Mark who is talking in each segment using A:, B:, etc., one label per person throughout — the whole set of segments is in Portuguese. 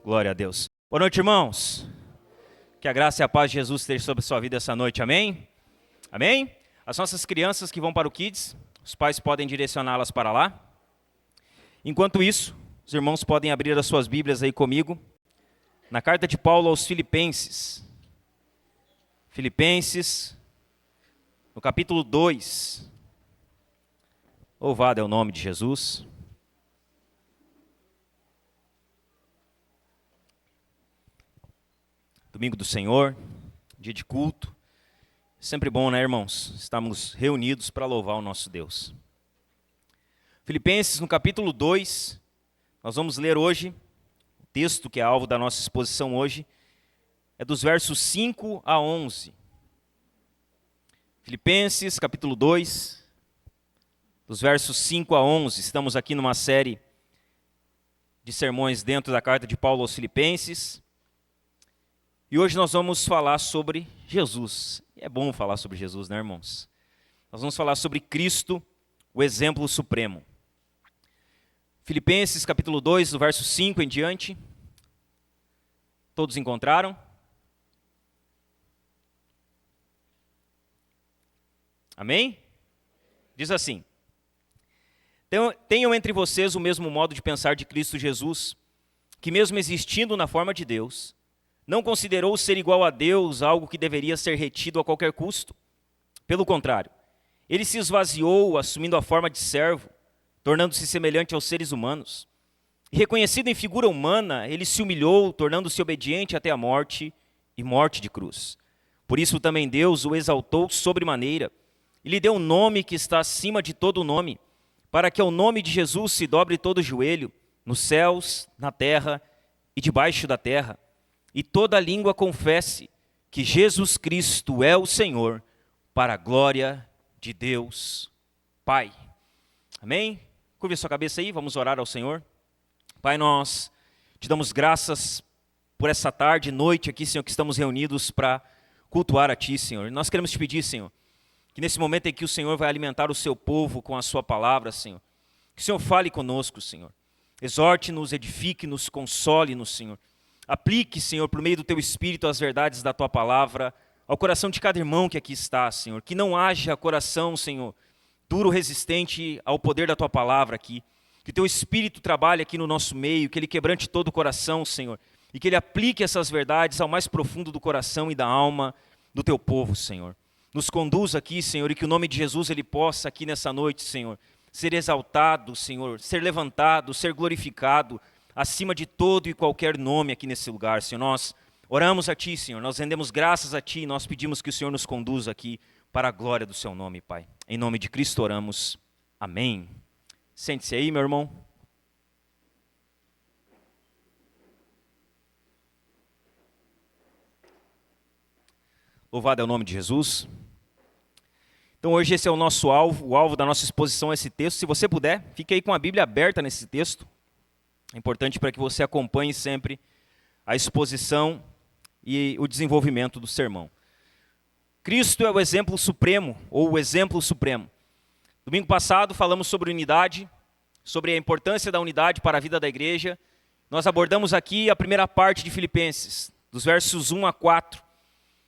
A: Glória a Deus. Boa noite, irmãos. Que a graça e a paz de Jesus esteja sobre a sua vida essa noite, amém? Amém? As nossas crianças que vão para o Kids, os pais podem direcioná-las para lá. Enquanto isso, os irmãos podem abrir as suas Bíblias aí comigo, na carta de Paulo aos Filipenses. Filipenses, no capítulo 2. Louvado é o nome de Jesus. Domingo do Senhor, dia de culto. Sempre bom, né, irmãos? Estamos reunidos para louvar o nosso Deus. Filipenses, no capítulo 2, nós vamos ler hoje, o texto que é alvo da nossa exposição hoje, é dos versos 5 a 11. Filipenses, capítulo 2, dos versos 5 a 11. Estamos aqui numa série de sermões dentro da carta de Paulo aos Filipenses. E hoje nós vamos falar sobre Jesus. É bom falar sobre Jesus, né, irmãos? Nós vamos falar sobre Cristo, o exemplo supremo. Filipenses, capítulo 2, do verso 5 em diante. Todos encontraram? Amém? Diz assim: Tenham entre vocês o mesmo modo de pensar de Cristo Jesus, que mesmo existindo na forma de Deus, não considerou ser igual a Deus algo que deveria ser retido a qualquer custo. Pelo contrário, ele se esvaziou, assumindo a forma de servo, tornando-se semelhante aos seres humanos. E reconhecido em figura humana, ele se humilhou, tornando-se obediente até a morte e morte de cruz. Por isso também Deus o exaltou sobremaneira e lhe deu um nome que está acima de todo nome, para que ao nome de Jesus se dobre todo o joelho, nos céus, na terra e debaixo da terra, e toda língua confesse que Jesus Cristo é o Senhor, para a glória de Deus Pai. Amém? Curve a sua cabeça aí, vamos orar ao Senhor. Pai, nós te damos graças por essa tarde e noite aqui, Senhor, que estamos reunidos para cultuar a Ti, Senhor. Nós queremos te pedir, Senhor, que nesse momento em que o Senhor vai alimentar o seu povo com a sua palavra, Senhor, que o Senhor fale conosco, Senhor. Exorte-nos, edifique-nos, console-nos, Senhor. Aplique, Senhor, por meio do Teu Espírito, as verdades da Tua palavra ao coração de cada irmão que aqui está, Senhor. Que não haja coração, Senhor, duro, resistente ao poder da Tua palavra aqui. Que o Teu Espírito trabalhe aqui no nosso meio, que Ele quebrante todo o coração, Senhor. E que Ele aplique essas verdades ao mais profundo do coração e da alma do Teu povo, Senhor. Nos conduza aqui, Senhor, e que o nome de Jesus Ele possa aqui nessa noite, Senhor, ser exaltado, Senhor, ser levantado, ser glorificado, acima de todo e qualquer nome aqui nesse lugar, Senhor. Nós oramos a Ti, Senhor, nós rendemos graças a Ti e nós pedimos que o Senhor nos conduza aqui para a glória do Seu nome, Pai. Em nome de Cristo oramos. Amém. Sente-se aí, meu irmão. Louvado é o nome de Jesus. Então hoje esse é o nosso alvo, o alvo da nossa exposição a esse texto. Se você puder, fique aí com a Bíblia aberta nesse texto. É importante para que você acompanhe sempre a exposição e o desenvolvimento do sermão. Cristo é o exemplo supremo, ou o exemplo supremo. Domingo passado falamos sobre unidade, sobre a importância da unidade para a vida da igreja. Nós abordamos aqui a primeira parte de Filipenses, dos versos 1 a 4.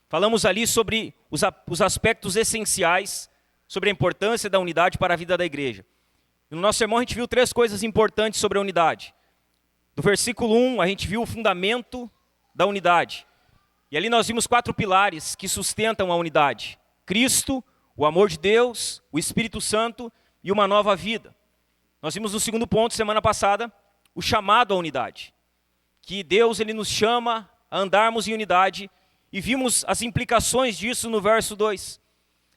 A: Falamos ali sobre os aspectos essenciais, sobre a importância da unidade para a vida da igreja. No nosso sermão a gente viu 3 coisas importantes sobre a unidade. Do versículo 1, a gente viu o fundamento da unidade. E ali nós vimos 4 pilares que sustentam a unidade. Cristo, o amor de Deus, o Espírito Santo e uma nova vida. Nós vimos no segundo ponto, semana passada, o chamado à unidade. Que Deus Ele nos chama a andarmos em unidade e vimos as implicações disso no verso 2.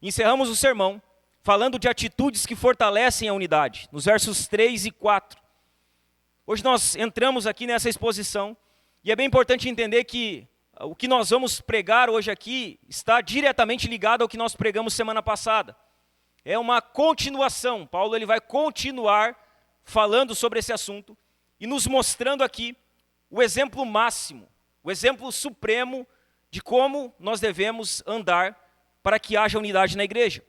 A: Encerramos o sermão falando de atitudes que fortalecem a unidade, nos versos 3 e 4. Hoje nós entramos aqui nessa exposição e é bem importante entender que o que nós vamos pregar hoje aqui está diretamente ligado ao que nós pregamos semana passada. É uma continuação. Paulo ele vai continuar falando sobre esse assunto e nos mostrando aqui o exemplo máximo, o exemplo supremo de como nós devemos andar para que haja unidade na igreja.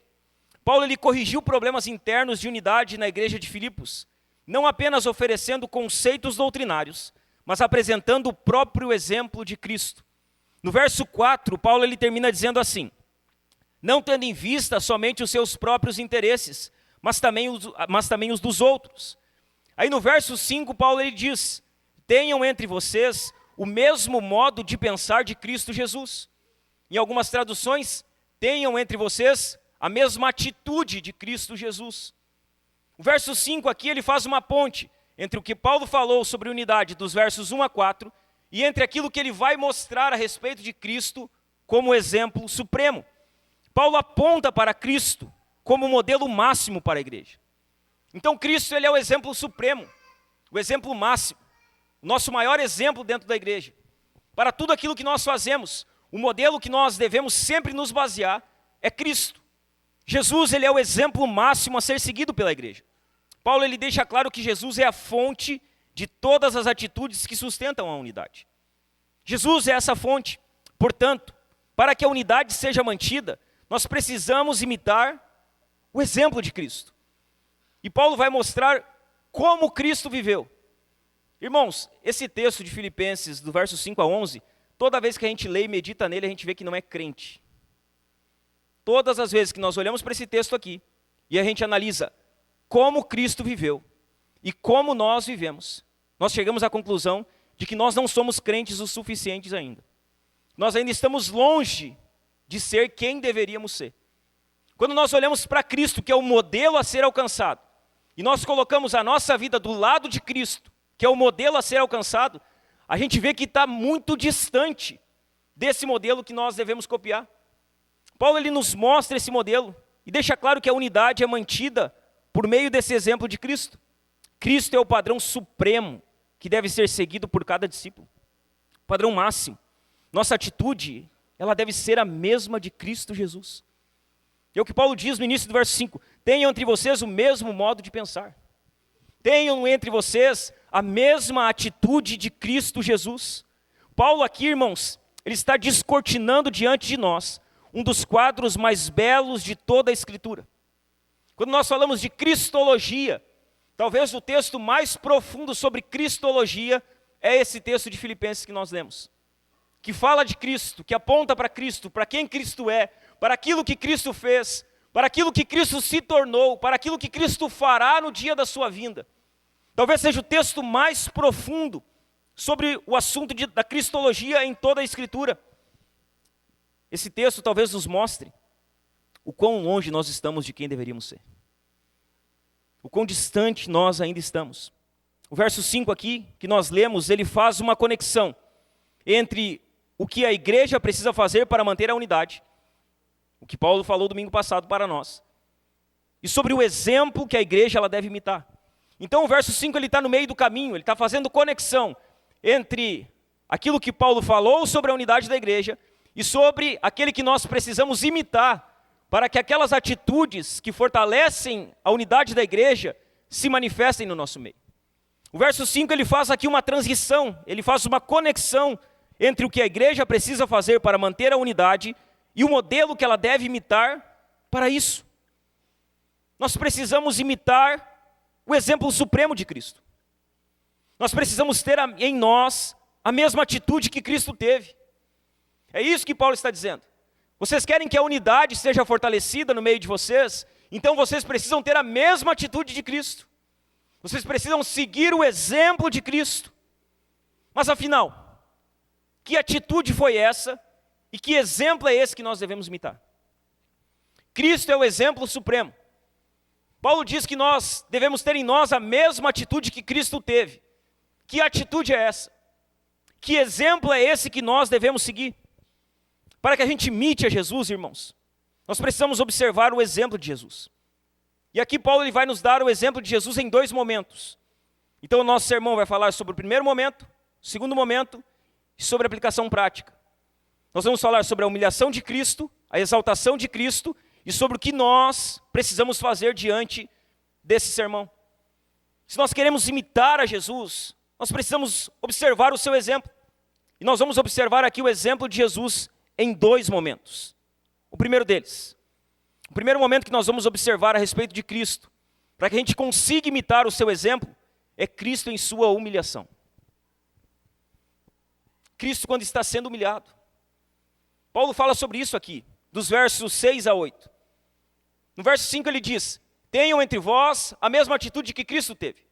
A: Paulo ele corrigiu problemas internos de unidade na igreja de Filipos, não apenas oferecendo conceitos doutrinários, mas apresentando o próprio exemplo de Cristo. No verso 4, Paulo ele termina dizendo assim: não tendo em vista somente os seus próprios interesses, mas também os dos outros. Aí no verso 5, Paulo ele diz: tenham entre vocês o mesmo modo de pensar de Cristo Jesus. Em algumas traduções, tenham entre vocês a mesma atitude de Cristo Jesus. O verso 5 aqui ele faz uma ponte entre o que Paulo falou sobre unidade dos versos 1 a 4 e entre aquilo que ele vai mostrar a respeito de Cristo como exemplo supremo. Paulo aponta para Cristo como modelo máximo para a igreja. Então Cristo ele é o exemplo supremo, o exemplo máximo, o nosso maior exemplo dentro da igreja. Para tudo aquilo que nós fazemos, o modelo que nós devemos sempre nos basear é Cristo. Jesus ele é o exemplo máximo a ser seguido pela igreja. Paulo ele deixa claro que Jesus é a fonte de todas as atitudes que sustentam a unidade. Jesus é essa fonte. Portanto, para que a unidade seja mantida, nós precisamos imitar o exemplo de Cristo. E Paulo vai mostrar como Cristo viveu. Irmãos, esse texto de Filipenses, do verso 5 a 11, toda vez que a gente lê e medita nele, a gente vê que não é crente. Todas as vezes que nós olhamos para esse texto aqui, e a gente analisa como Cristo viveu e como nós vivemos, nós chegamos à conclusão de que nós não somos crentes o suficientes ainda. Nós ainda estamos longe de ser quem deveríamos ser. Quando nós olhamos para Cristo, que é o modelo a ser alcançado, e nós colocamos a nossa vida do lado de Cristo, que é o modelo a ser alcançado, a gente vê que está muito distante desse modelo que nós devemos copiar. Paulo ele nos mostra esse modelo e deixa claro que a unidade é mantida por meio desse exemplo de Cristo. Cristo é o padrão supremo que deve ser seguido por cada discípulo. O padrão máximo. Nossa atitude, ela deve ser a mesma de Cristo Jesus. É o que Paulo diz no início do verso 5. Tenham entre vocês o mesmo modo de pensar. Tenham entre vocês a mesma atitude de Cristo Jesus. Paulo aqui, irmãos, ele está descortinando diante de nós um dos quadros mais belos de toda a Escritura. Quando nós falamos de cristologia, talvez o texto mais profundo sobre cristologia é esse texto de Filipenses que nós lemos. Que fala de Cristo, que aponta para Cristo, para quem Cristo é, para aquilo que Cristo fez, para aquilo que Cristo se tornou, para aquilo que Cristo fará no dia da sua vinda. Talvez seja o texto mais profundo sobre o assunto da cristologia em toda a Escritura. Esse texto talvez nos mostre o quão longe nós estamos de quem deveríamos ser. O quão distante nós ainda estamos. O verso 5 aqui, que nós lemos, ele faz uma conexão entre o que a igreja precisa fazer para manter a unidade, o que Paulo falou domingo passado para nós, e sobre o exemplo que a igreja ela deve imitar. Então o verso 5 ele está no meio do caminho, ele está fazendo conexão entre aquilo que Paulo falou sobre a unidade da igreja e sobre aquele que nós precisamos imitar para que aquelas atitudes que fortalecem a unidade da igreja se manifestem no nosso meio. O verso 5 ele faz aqui uma transição, ele faz uma conexão entre o que a igreja precisa fazer para manter a unidade e o modelo que ela deve imitar para isso. Nós precisamos imitar o exemplo supremo de Cristo. Nós precisamos ter em nós a mesma atitude que Cristo teve. É isso que Paulo está dizendo. Vocês querem que a unidade seja fortalecida no meio de vocês? Então vocês precisam ter a mesma atitude de Cristo. Vocês precisam seguir o exemplo de Cristo. Mas afinal, que atitude foi essa? E que exemplo é esse que nós devemos imitar? Cristo é o exemplo supremo. Paulo diz que nós devemos ter em nós a mesma atitude que Cristo teve. Que atitude é essa? Que exemplo é esse que nós devemos seguir? Para que a gente imite a Jesus, irmãos, nós precisamos observar o exemplo de Jesus. E aqui Paulo ele vai nos dar o exemplo de Jesus em dois momentos. Então o nosso sermão vai falar sobre o primeiro momento, o segundo momento e sobre a aplicação prática. Nós vamos falar sobre a humilhação de Cristo, a exaltação de Cristo e sobre o que nós precisamos fazer diante desse sermão. Se nós queremos imitar a Jesus, nós precisamos observar o seu exemplo. E nós vamos observar aqui o exemplo de Jesus em dois momentos. O primeiro deles, o primeiro momento que nós vamos observar a respeito de Cristo, para que a gente consiga imitar o seu exemplo, é Cristo em sua humilhação. Cristo quando está sendo humilhado. Paulo fala sobre isso aqui, dos versos 6 a 8. No verso 5 ele diz: tenham entre vós a mesma atitude que Cristo teve.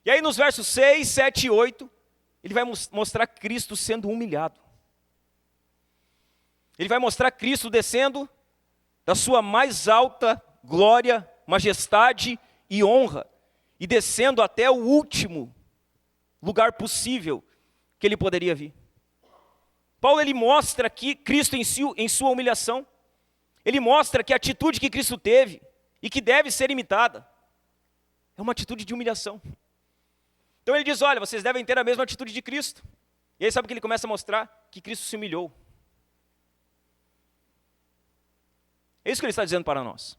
A: E aí nos versos 6, 7 e 8, ele vai mostrar Cristo sendo humilhado. Ele vai mostrar Cristo descendo da sua mais alta glória, majestade e honra, e descendo até o último lugar possível que ele poderia vir. Paulo ele mostra aqui Cristo em sua humilhação. Ele mostra que a atitude que Cristo teve e que deve ser imitada é uma atitude de humilhação. Então ele diz: olha, vocês devem ter a mesma atitude de Cristo. E aí sabe o que ele começa a mostrar? Que Cristo se humilhou. É isso que ele está dizendo para nós.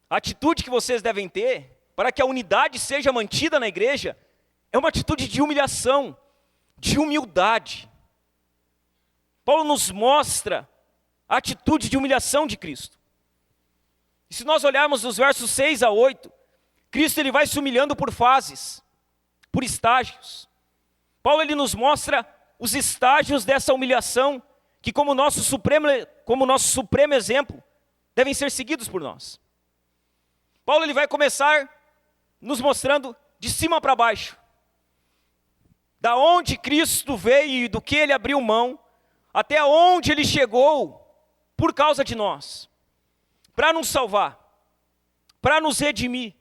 A: A atitude que vocês devem ter para que a unidade seja mantida na igreja é uma atitude de humilhação, de humildade. Paulo nos mostra a atitude de humilhação de Cristo. E se nós olharmos os versos 6 a 8, Cristo ele vai se humilhando por fases, por estágios. Paulo ele nos mostra os estágios dessa humilhação que como nosso supremo exemplo devem ser seguidos por nós. Paulo ele vai começar nos mostrando de cima para baixo, da onde Cristo veio e do que ele abriu mão, até onde ele chegou por causa de nós, para nos salvar, para nos redimir.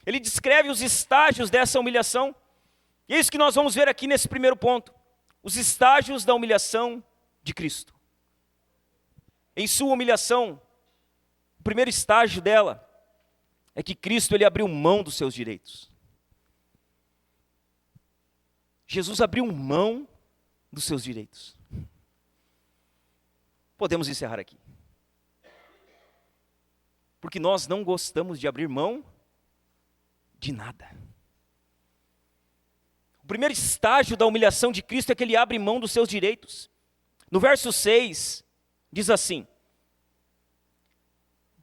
A: Ele descreve os estágios dessa humilhação, e é isso que nós vamos ver aqui nesse primeiro ponto, os estágios da humilhação de Cristo. Em sua humilhação, o primeiro estágio dela é que Cristo ele abriu mão dos seus direitos. Jesus abriu mão dos seus direitos. Podemos encerrar aqui. Porque nós não gostamos de abrir mão de nada. O primeiro estágio da humilhação de Cristo é que ele abre mão dos seus direitos. No verso 6, diz assim,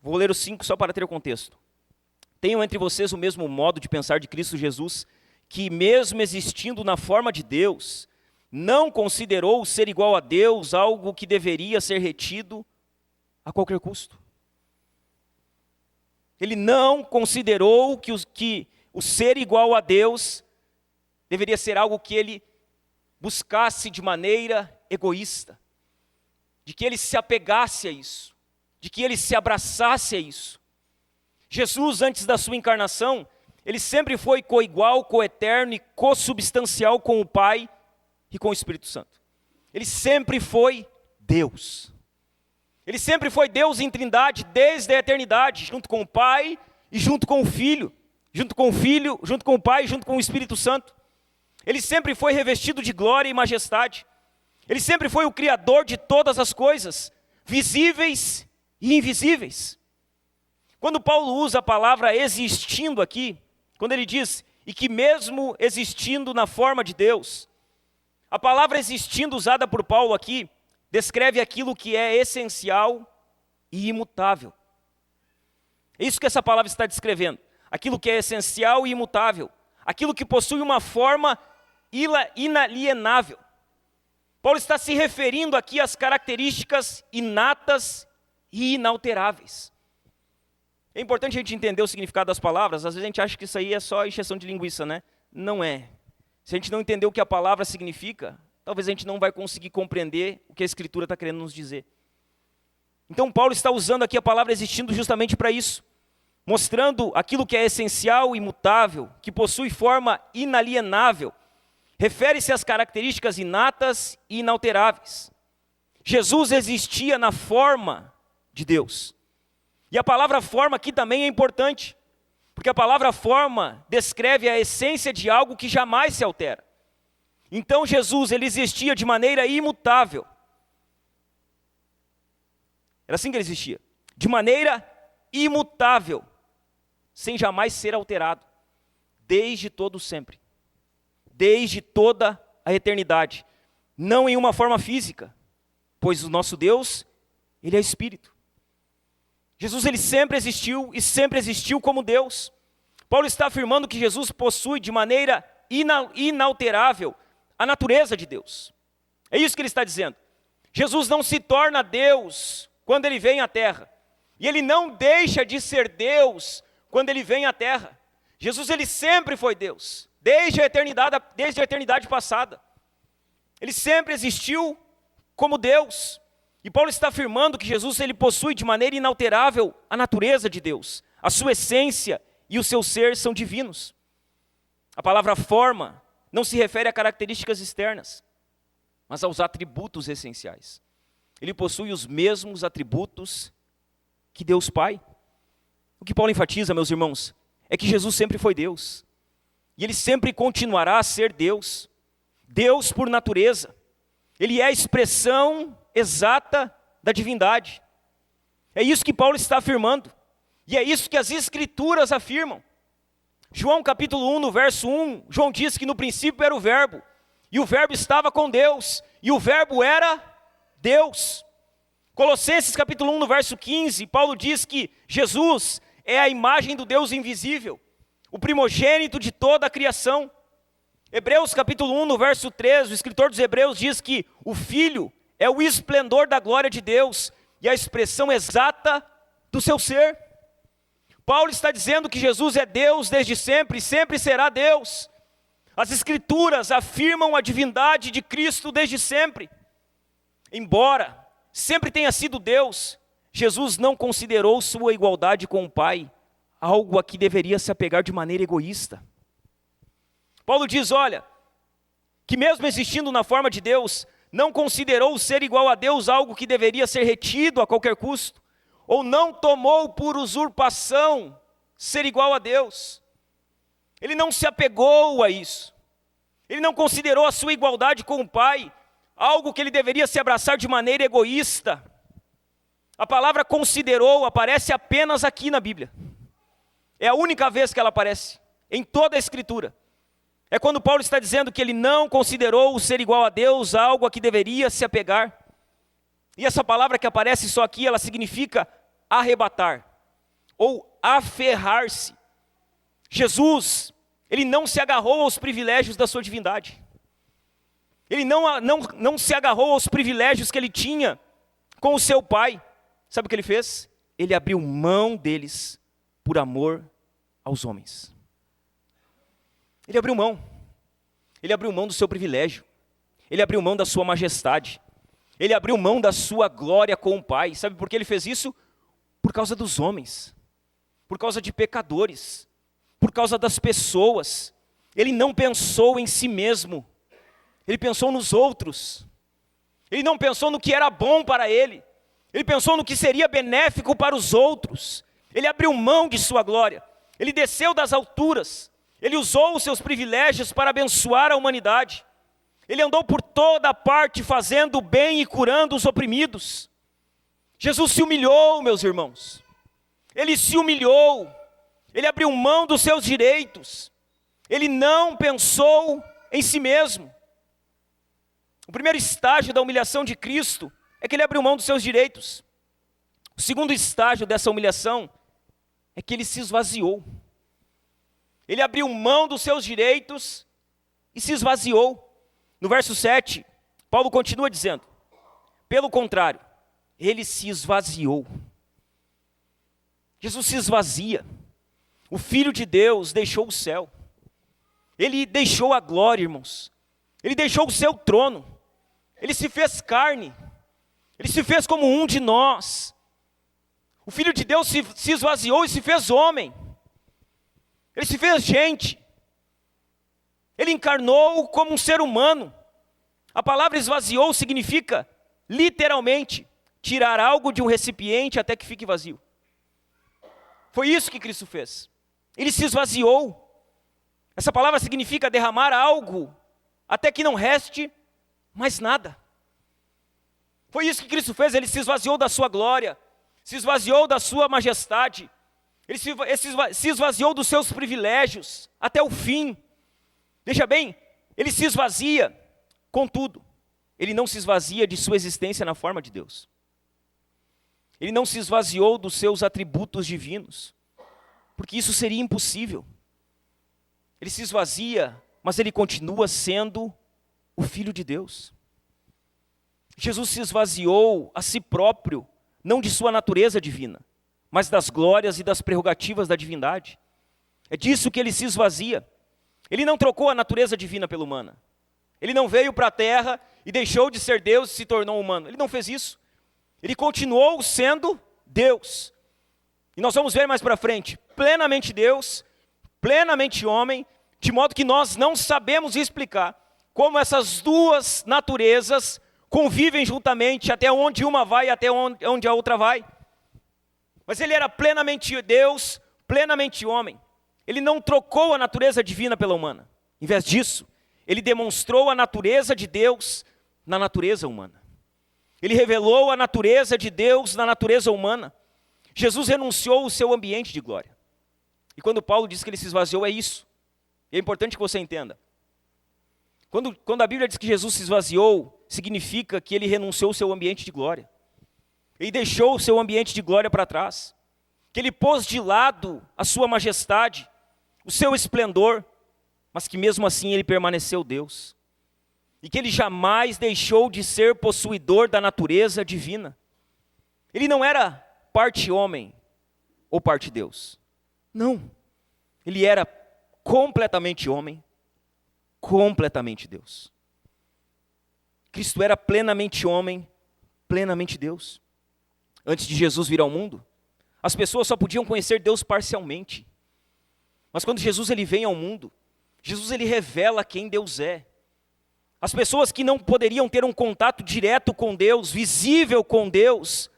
A: vou ler o 5 só para ter o contexto. Tenham entre vocês o mesmo modo de pensar de Cristo Jesus, que mesmo existindo na forma de Deus, não considerou ser igual a Deus algo que deveria ser retido a qualquer custo. Ele não considerou que o ser igual a Deus deveria ser algo que ele buscasse de maneira egoísta, de que ele se apegasse a isso, de que ele se abraçasse a isso. Jesus, antes da sua encarnação, ele sempre foi coigual, coeterno e co-substancial com o Pai e com o Espírito Santo. Ele sempre foi Deus. Ele sempre foi Deus em trindade desde a eternidade, junto com o Pai e junto com o Filho, junto com o Pai e junto com o Espírito Santo. Ele sempre foi revestido de glória e majestade. Ele sempre foi o Criador de todas as coisas, visíveis e invisíveis. Quando Paulo usa a palavra existindo aqui, quando ele diz, e que mesmo existindo na forma de Deus, a palavra existindo usada por Paulo aqui, descreve aquilo que é essencial e imutável. É isso que essa palavra está descrevendo. Aquilo que é essencial e imutável. Aquilo que possui uma forma inalienável. Paulo está se referindo aqui às características inatas e inalteráveis. É importante a gente entender o significado das palavras. Às vezes a gente acha que isso aí é só encheção de linguiça, né? Não é. Se a gente não entender o que a palavra significa, talvez a gente não vai conseguir compreender o que a Escritura está querendo nos dizer. Então Paulo está usando aqui a palavra existindo justamente para isso, mostrando aquilo que é essencial e imutável, que possui forma inalienável, refere-se às características inatas e inalteráveis. Jesus existia na forma de Deus. E a palavra forma aqui também é importante, porque a palavra forma descreve a essência de algo que jamais se altera. Então Jesus, ele existia de maneira imutável. Era assim que ele existia, de maneira imutável, sem jamais ser alterado, desde todo sempre, desde toda a eternidade, não em uma forma física, pois o nosso Deus, ele é Espírito. Jesus, ele sempre existiu e sempre existiu como Deus. Paulo está afirmando que Jesus possui de maneira inalterável a natureza de Deus. É isso que ele está dizendo. Jesus não se torna Deus quando ele vem à terra. E ele não deixa de ser Deus quando ele vem à terra. Jesus, ele sempre foi Deus, desde a eternidade passada. Ele sempre existiu como Deus. E Paulo está afirmando que Jesus, ele possui de maneira inalterável a natureza de Deus. A sua essência e o seu ser são divinos. A palavra forma não se refere a características externas, mas aos atributos essenciais. Ele possui os mesmos atributos que Deus Pai. O que Paulo enfatiza, meus irmãos, é que Jesus sempre foi Deus. E ele sempre continuará a ser Deus. Deus por natureza. Ele é a expressão exata da divindade. É isso que Paulo está afirmando. E é isso que as Escrituras afirmam. João capítulo 1, no verso 1, João diz que no princípio era o Verbo. E o Verbo estava com Deus. E o Verbo era Deus. Colossenses capítulo 1, no verso 15, Paulo diz que Jesus é a imagem do Deus invisível, o primogênito de toda a criação. Hebreus capítulo 1, no verso 13, o escritor dos Hebreus diz que o Filho é o esplendor da glória de Deus e a expressão exata do seu ser. Paulo está dizendo que Jesus é Deus desde sempre e sempre será Deus. As Escrituras afirmam a divindade de Cristo desde sempre. Embora sempre tenha sido Deus, Jesus não considerou sua igualdade com o Pai algo a que deveria se apegar de maneira egoísta. Paulo diz, olha, que mesmo existindo na forma de Deus, não considerou ser igual a Deus algo que deveria ser retido a qualquer custo, ou não tomou por usurpação ser igual a Deus. Ele não se apegou a isso. Ele não considerou a sua igualdade com o Pai algo que ele deveria se abraçar de maneira egoísta. A palavra considerou aparece apenas aqui na Bíblia. É a única vez que ela aparece, em toda a Escritura. É quando Paulo está dizendo que ele não considerou o ser igual a Deus algo a que deveria se apegar. E essa palavra que aparece só aqui, ela significa arrebatar, ou aferrar-se. Jesus, ele não se agarrou aos privilégios da sua divindade. Ele não se agarrou aos privilégios que ele tinha com o seu Pai. Sabe o que ele fez? Ele abriu mão deles por amor aos homens. Ele abriu mão. Ele abriu mão do seu privilégio. Ele abriu mão da sua majestade. Ele abriu mão da sua glória com o Pai. Sabe por que ele fez isso? Por causa dos homens. Por causa de pecadores. Por causa das pessoas. Ele não pensou em si mesmo. Ele pensou nos outros. Ele não pensou no que era bom para ele. Ele pensou no que seria benéfico para os outros. Ele abriu mão de sua glória. Ele desceu das alturas. Ele usou os seus privilégios para abençoar a humanidade. Ele andou por toda parte fazendo o bem e curando os oprimidos. Jesus se humilhou, meus irmãos. Ele se humilhou. Ele abriu mão dos seus direitos. Ele não pensou em si mesmo. O primeiro estágio da humilhação de Cristo é que ele abriu mão dos seus direitos. O segundo estágio dessa humilhação é que ele se esvaziou. Ele abriu mão dos seus direitos e se esvaziou. No verso 7, Paulo continua dizendo, pelo contrário, ele se esvaziou. Jesus se esvazia. O Filho de Deus deixou o céu. Ele deixou a glória, irmãos. Ele deixou o seu trono. Ele se fez carne. Ele se fez como um de nós. O Filho de Deus se esvaziou e se fez homem. Ele se fez gente. Ele encarnou como um ser humano. A palavra esvaziou significa, literalmente, tirar algo de um recipiente até que fique vazio. Foi isso que Cristo fez. Ele se esvaziou. Essa palavra significa derramar algo até que não reste mais nada. Foi isso que Cristo fez. Ele se esvaziou da sua glória, se esvaziou da sua majestade. Ele se esvaziou dos seus privilégios até o fim. Veja bem, ele se esvazia, contudo, ele não se esvazia de sua existência na forma de Deus. Ele não se esvaziou dos seus atributos divinos, porque isso seria impossível. Ele se esvazia, mas ele continua sendo o Filho de Deus. Jesus se esvaziou a si próprio, não de sua natureza divina, mas das glórias e das prerrogativas da divindade. É disso que ele se esvazia. Ele não trocou a natureza divina pela humana. Ele não veio para a terra e deixou de ser Deus e se tornou humano. Ele não fez isso. Ele continuou sendo Deus. E nós vamos ver mais para frente, plenamente Deus, plenamente homem, de modo que nós não sabemos explicar como essas duas naturezas convivem juntamente, até onde uma vai e até onde a outra vai. Mas ele era plenamente Deus, plenamente homem. Ele não trocou a natureza divina pela humana. Em vez disso, ele demonstrou a natureza de Deus na natureza humana. Ele revelou a natureza de Deus na natureza humana. Jesus renunciou ao seu ambiente de glória. E quando Paulo diz que ele se esvaziou, é isso. E é importante que você entenda. Quando a Bíblia diz que Jesus se esvaziou, significa que ele renunciou ao seu ambiente de glória. Ele deixou o seu ambiente de glória para trás. Que ele pôs de lado a sua majestade, o seu esplendor, mas que mesmo assim ele permaneceu Deus. E que ele jamais deixou de ser possuidor da natureza divina. Ele não era parte homem ou parte Deus. Não. Ele era completamente homem, completamente Deus. Cristo era plenamente homem, plenamente Deus. Antes de Jesus vir ao mundo, as pessoas só podiam conhecer Deus parcialmente. Mas quando Jesus ele vem ao mundo, Jesus ele revela quem Deus é. As pessoas que não poderiam ter um contato direto com Deus, visível com Deus,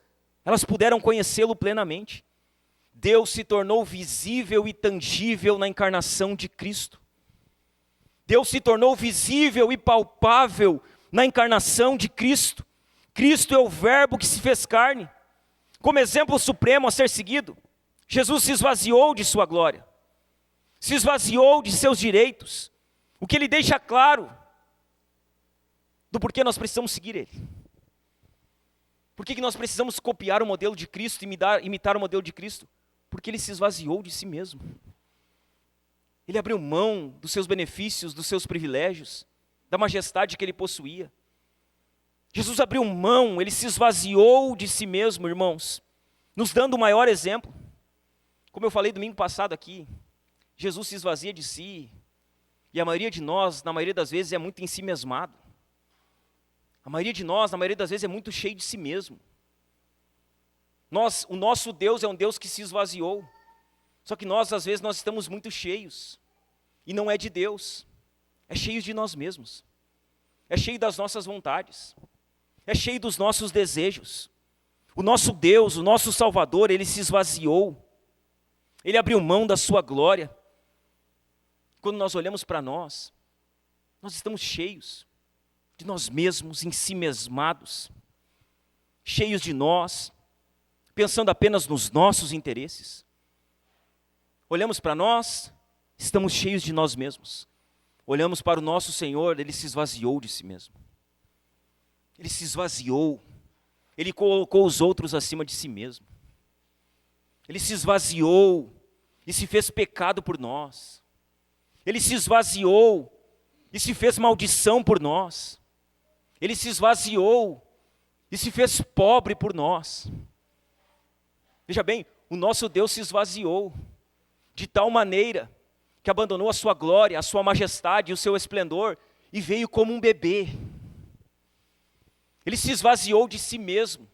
A: elas puderam conhecê-lo plenamente. Deus se tornou visível e tangível na encarnação de Cristo. Deus se tornou visível e palpável na encarnação de Cristo. Cristo é o verbo que se fez carne. Como exemplo supremo a ser seguido, Jesus se esvaziou de sua glória. Se esvaziou de seus direitos. O que ele deixa claro do porquê nós precisamos seguir ele. Por que nós precisamos copiar o modelo de Cristo, imitar o modelo de Cristo? Porque ele se esvaziou de si mesmo. Ele abriu mão dos seus benefícios, dos seus privilégios, da majestade que ele possuía. Jesus abriu mão, ele se esvaziou de si mesmo, irmãos, nos dando o maior exemplo. Como eu falei domingo passado aqui, Jesus se esvazia de si, e a maioria de nós, na maioria das vezes, é muito em si mesmado. A maioria de nós, na maioria das vezes, é muito cheio de si mesmo. O nosso Deus é um Deus que se esvaziou. Só que nós, às vezes, nós estamos muito cheios. E não é de Deus. É cheio de nós mesmos. É cheio das nossas vontades. É cheio dos nossos desejos. O nosso Deus, o nosso Salvador, ele se esvaziou. Ele abriu mão da sua glória. Quando nós olhamos para nós estamos cheios de nós mesmos, em si mesmados, cheios de nós, pensando apenas nos nossos interesses. Olhamos para nós, estamos cheios de nós mesmos. Olhamos para o nosso Senhor, ele se esvaziou de si mesmo. Ele se esvaziou, ele colocou os outros acima de si mesmo. Ele se esvaziou e se fez pecado por nós. Ele se esvaziou e se fez maldição por nós. Ele se esvaziou e se fez pobre por nós. Veja bem, o nosso Deus se esvaziou de tal maneira que abandonou a sua glória, a sua majestade e o seu esplendor e veio como um bebê. Ele se esvaziou de si mesmo.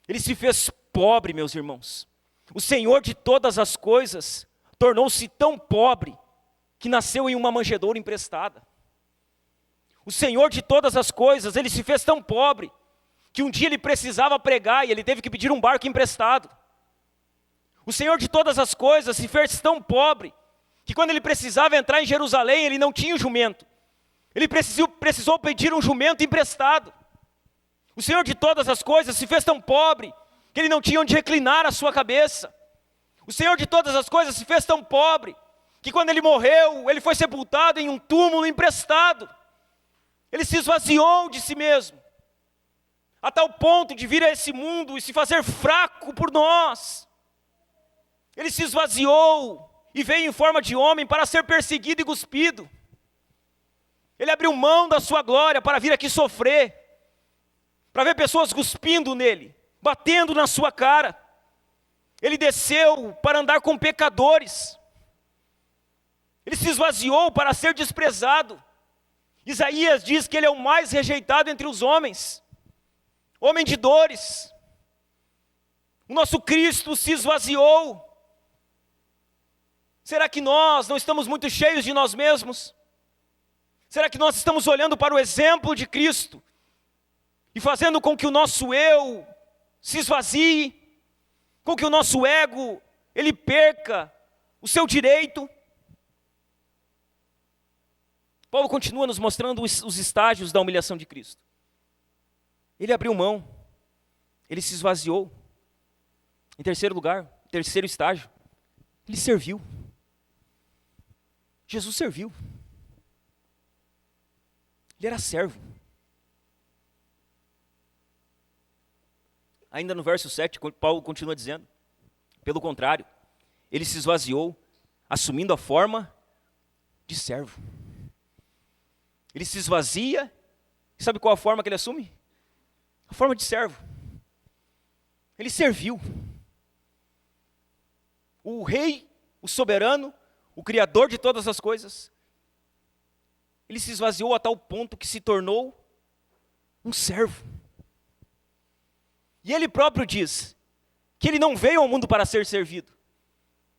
A: Ele se fez pobre, meus irmãos. O Senhor de todas as coisas tornou-se tão pobre que nasceu em uma manjedoura emprestada. O Senhor de todas as coisas, ele se fez tão pobre que um dia ele precisava pregar e ele teve que pedir um barco emprestado. O Senhor de todas as coisas se fez tão pobre que quando ele precisava entrar em Jerusalém, ele não tinha o jumento. Ele precisou pedir um jumento emprestado. O Senhor de todas as coisas se fez tão pobre que ele não tinha onde reclinar a sua cabeça. O Senhor de todas as coisas se fez tão pobre que quando ele morreu, ele foi sepultado em um túmulo emprestado. Ele se esvaziou de si mesmo, a tal ponto de vir a esse mundo e se fazer fraco por nós. Ele se esvaziou e veio em forma de homem para ser perseguido e cuspido. Ele abriu mão da sua glória para vir aqui sofrer. para ver pessoas cuspindo nele, batendo na sua cara. Ele desceu para andar com pecadores. Ele se esvaziou para ser desprezado. Isaías diz que ele é o mais rejeitado entre os homens, homem de dores. O nosso Cristo se esvaziou. Será que nós não estamos muito cheios de nós mesmos? Será que nós estamos olhando para o exemplo de Cristo e fazendo com que o nosso eu se esvazie, com que o nosso ego ele perca o seu direito? Paulo continua nos mostrando os estágios da humilhação de Cristo. Ele abriu mão, ele se esvaziou. Em terceiro lugar, terceiro estágio, ele serviu. Jesus serviu. Ele era servo. Ainda no verso 7, Paulo continua dizendo, pelo contrário, ele se esvaziou, assumindo a forma de servo. Ele se esvazia, e sabe qual a forma que ele assume? A forma de servo. Ele serviu. O rei, o soberano, o criador de todas as coisas, ele se esvaziou a tal ponto que se tornou um servo. E ele próprio diz que ele não veio ao mundo para ser servido,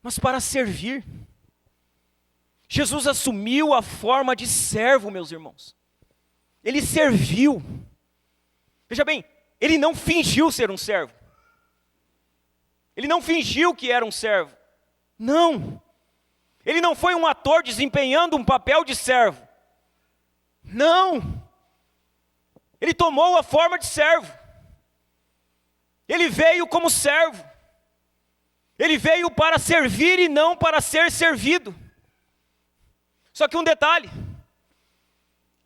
A: mas para servir. Jesus assumiu a forma de servo, meus irmãos. Ele serviu. Veja bem, ele não fingiu ser um servo. Ele não fingiu que era um servo. Não. Ele não foi um ator desempenhando um papel de servo. Não. Ele tomou a forma de servo. Ele veio como servo. Ele veio para servir e não para ser servido. Só que um detalhe,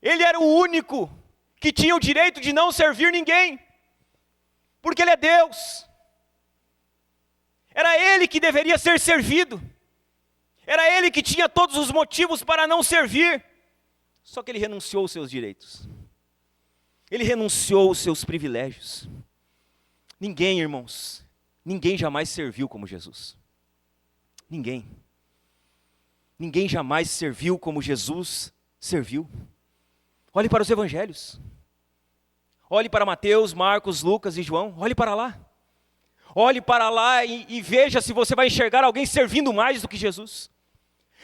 A: ele era o único que tinha o direito de não servir ninguém, porque ele é Deus. Era ele que deveria ser servido, era ele que tinha todos os motivos para não servir, só que ele renunciou aos seus direitos, ele renunciou aos seus privilégios. Ninguém, irmãos, ninguém jamais serviu como Jesus, ninguém. Ninguém jamais serviu como Jesus serviu. Olhe para os evangelhos. Olhe para Mateus, Marcos, Lucas e João. Olhe para lá. Olhe para lá e veja se você vai enxergar alguém servindo mais do que Jesus.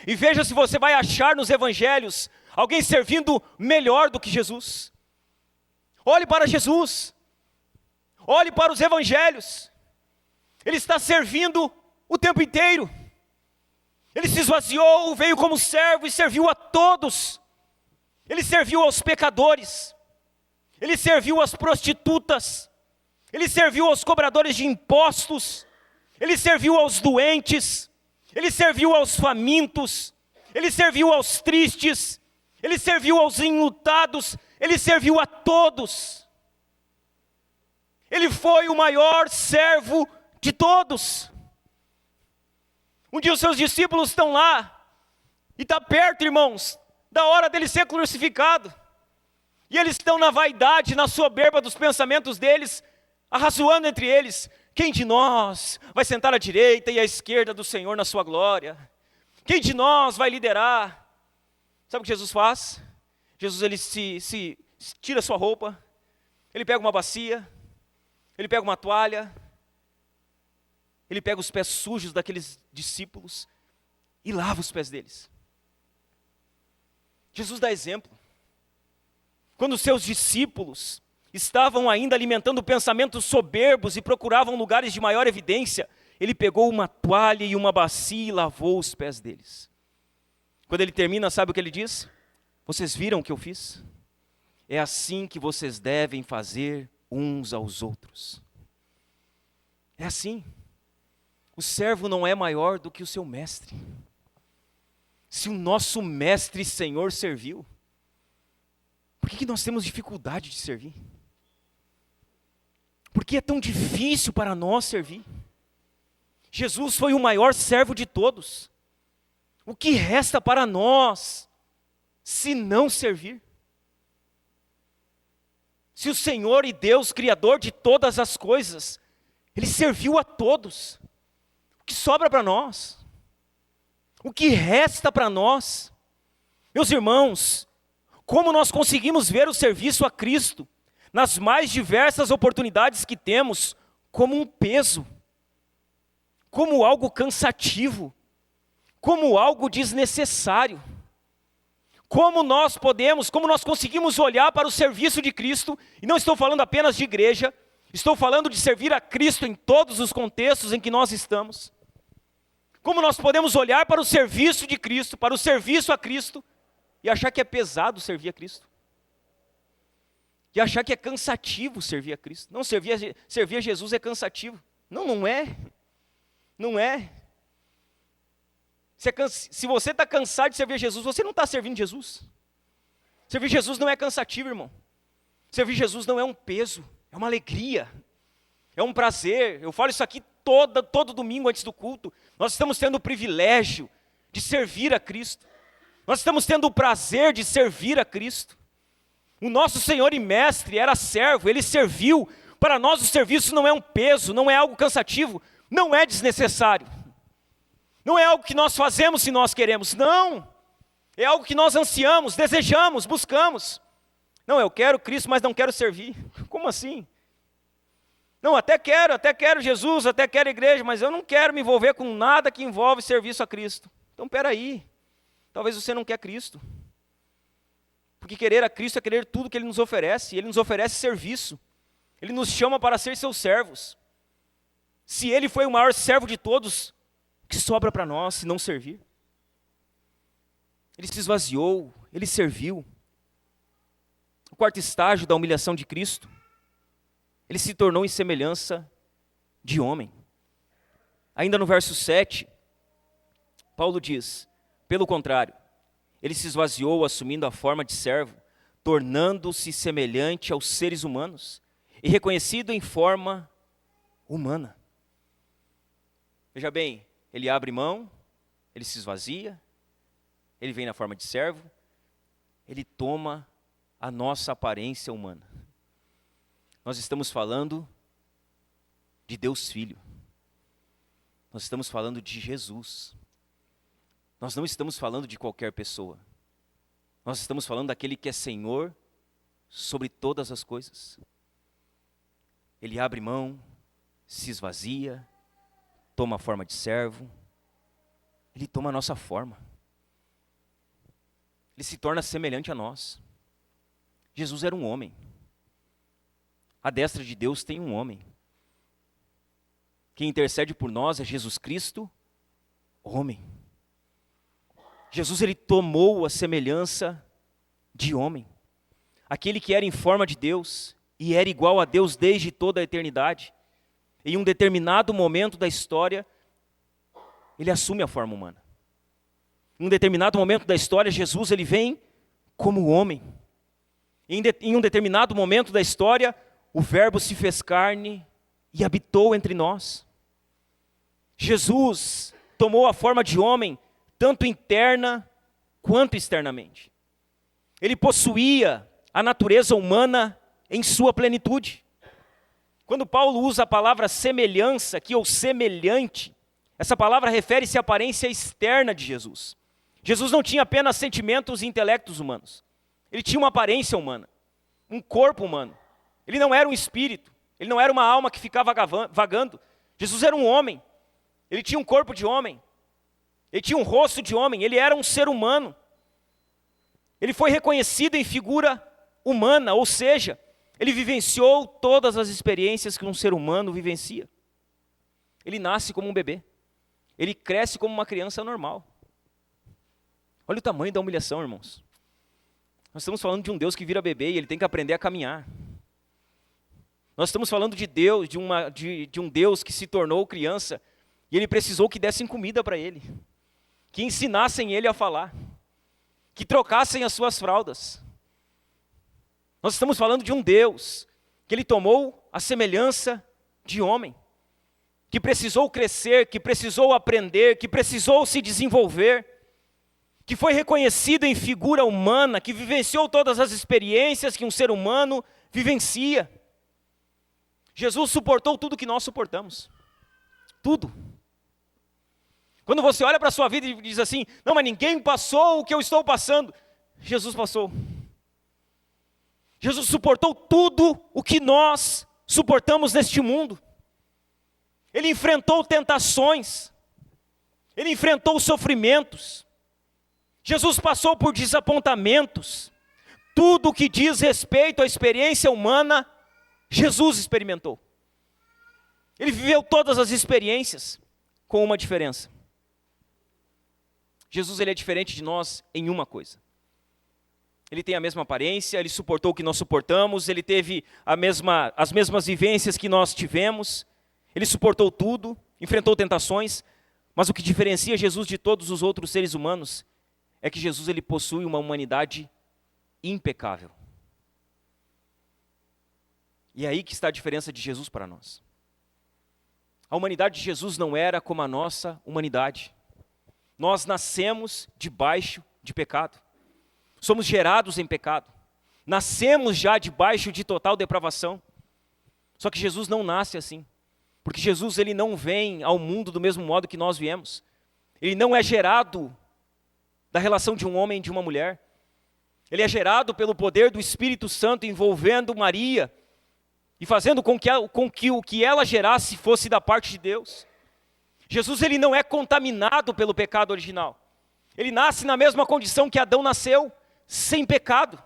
A: E veja se você vai achar nos evangelhos alguém servindo melhor do que Jesus. Olhe para Jesus. Olhe para os evangelhos. Ele está servindo o tempo inteiro. Ele se esvaziou, veio como servo e serviu a todos. Ele serviu aos pecadores. Ele serviu às prostitutas. Ele serviu aos cobradores de impostos. Ele serviu aos doentes. Ele serviu aos famintos. Ele serviu aos tristes. Ele serviu aos enlutados. Ele serviu a todos. Ele foi o maior servo de todos. Um dia os seus discípulos estão lá, e está perto, irmãos, da hora dele ser crucificado. E eles estão na vaidade, na soberba dos pensamentos deles, arrazoando entre eles. Quem de nós vai sentar à direita e à esquerda do Senhor na sua glória? Quem de nós vai liderar? Sabe o que Jesus faz? Jesus ele se tira sua roupa, ele pega uma bacia, ele pega uma toalha, ele pega os pés sujos daqueles discípulos e lava os pés deles. Jesus dá exemplo. Quando os seus discípulos estavam ainda alimentando pensamentos soberbos e procuravam lugares de maior evidência, ele pegou uma toalha e uma bacia e lavou os pés deles. Quando ele termina, sabe o que ele diz? Vocês viram o que eu fiz? É assim que vocês devem fazer uns aos outros. É assim. O servo não é maior do que o seu mestre. Se o nosso mestre e Senhor serviu, por que nós temos dificuldade de servir? Por que é tão difícil para nós servir? Jesus foi o maior servo de todos. O que resta para nós, se não servir? Se o Senhor e Deus, Criador de todas as coisas, Ele serviu a todos, o que sobra para nós? O que resta para nós? Meus irmãos, como nós conseguimos ver o serviço a Cristo, nas mais diversas oportunidades que temos, como um peso, como algo cansativo, como algo desnecessário. Como nós conseguimos olhar para o serviço de Cristo, e não estou falando apenas de igreja, estou falando de servir a Cristo em todos os contextos em que nós estamos. Como nós podemos olhar para o serviço de Cristo, para o serviço a Cristo, e achar que é pesado servir a Cristo. E achar que é cansativo servir a Cristo. Não, servir a Jesus é cansativo. Não é. Não é. Se você está cansado de servir a Jesus, você não está servindo Jesus. Servir Jesus não é cansativo, irmão. Servir Jesus não é um peso, é uma alegria, é um prazer. Eu falo isso aqui todo domingo antes do culto. Nós estamos tendo o privilégio de servir a Cristo. Nós estamos tendo o prazer de servir a Cristo. O nosso Senhor e Mestre era servo, Ele serviu. Para nós o serviço não é um peso, não é algo cansativo, não é desnecessário. Não é algo que nós fazemos se nós queremos, não. É algo que nós ansiamos, desejamos, buscamos. Não, eu quero Cristo, mas não quero servir. Como assim? Não, até quero Jesus, até quero igreja, mas eu não quero me envolver com nada que envolve serviço a Cristo. Então, peraí, talvez você não quer Cristo. Porque querer a Cristo é querer tudo que Ele nos oferece, e Ele nos oferece serviço. Ele nos chama para ser seus servos. Se Ele foi o maior servo de todos, o que sobra para nós se não servir? Ele se esvaziou, Ele serviu. O quarto estágio da humilhação de Cristo, Ele se tornou em semelhança de homem. Ainda no verso 7, Paulo diz, pelo contrário, Ele se esvaziou assumindo a forma de servo, tornando-se semelhante aos seres humanos e reconhecido em forma humana. Veja bem, Ele abre mão, Ele se esvazia, Ele vem na forma de servo, Ele toma a nossa aparência humana. Nós estamos falando de Deus Filho. Nós estamos falando de Jesus. Nós não estamos falando de qualquer pessoa. Nós estamos falando daquele que é Senhor sobre todas as coisas. Ele abre mão, se esvazia, toma a forma de servo, Ele toma a nossa forma. Ele se torna semelhante a nós. Jesus era um homem. À destra de Deus tem um homem. Quem intercede por nós é Jesus Cristo, homem. Jesus, Ele tomou a semelhança de homem. Aquele que era em forma de Deus e era igual a Deus desde toda a eternidade. Em um determinado momento da história, Ele assume a forma humana. Em um determinado momento da história, Jesus Ele vem como homem. Em um determinado momento da história, o Verbo se fez carne e habitou entre nós. Jesus tomou a forma de homem, tanto interna quanto externamente. Ele possuía a natureza humana em sua plenitude. Quando Paulo usa a palavra semelhança aqui, ou semelhante, essa palavra refere-se à aparência externa de Jesus. Jesus não tinha apenas sentimentos e intelectos humanos. Ele tinha uma aparência humana, um corpo humano. Ele não era um espírito, ele não era uma alma que ficava vagando. Jesus era um homem, ele tinha um corpo de homem, ele tinha um rosto de homem, ele era um ser humano. Ele foi reconhecido em figura humana, ou seja, ele vivenciou todas as experiências que um ser humano vivencia. Ele nasce como um bebê, ele cresce como uma criança normal. Olha o tamanho da humilhação, irmãos. Nós estamos falando de um Deus que vira bebê e ele tem que aprender a caminhar. Nós estamos falando de Deus, de um Deus que se tornou criança e ele precisou que dessem comida para ele, que ensinassem ele a falar, que trocassem as suas fraldas. Nós estamos falando de um Deus que Ele tomou a semelhança de homem, que precisou crescer, que precisou aprender, que precisou se desenvolver, que foi reconhecido em figura humana, que vivenciou todas as experiências que um ser humano vivencia. Jesus suportou tudo que nós suportamos. Tudo. Quando você olha para a sua vida e diz assim, não, mas ninguém passou o que eu estou passando. Jesus passou. Jesus suportou tudo o que nós suportamos neste mundo. Ele enfrentou tentações. Ele enfrentou sofrimentos. Jesus passou por desapontamentos. Tudo que diz respeito à experiência humana, Jesus experimentou. Ele viveu todas as experiências, com uma diferença. Jesus, ele é diferente de nós em uma coisa. Ele tem a mesma aparência, ele suportou o que nós suportamos, ele teve as mesmas vivências que nós tivemos, ele suportou tudo, enfrentou tentações, mas o que diferencia Jesus de todos os outros seres humanos é que Jesus, ele possui uma humanidade impecável. E é aí que está a diferença de Jesus para nós. A humanidade de Jesus não era como a nossa humanidade. Nós nascemos debaixo de pecado. Somos gerados em pecado. Nascemos já debaixo de total depravação. Só que Jesus não nasce assim. Porque Jesus, ele não vem ao mundo do mesmo modo que nós viemos. Ele não é gerado da relação de um homem e de uma mulher. Ele é gerado pelo poder do Espírito Santo envolvendo Maria e fazendo com que o que ela gerasse fosse da parte de Deus. Jesus, ele não é contaminado pelo pecado original. Ele nasce na mesma condição que Adão nasceu, sem pecado.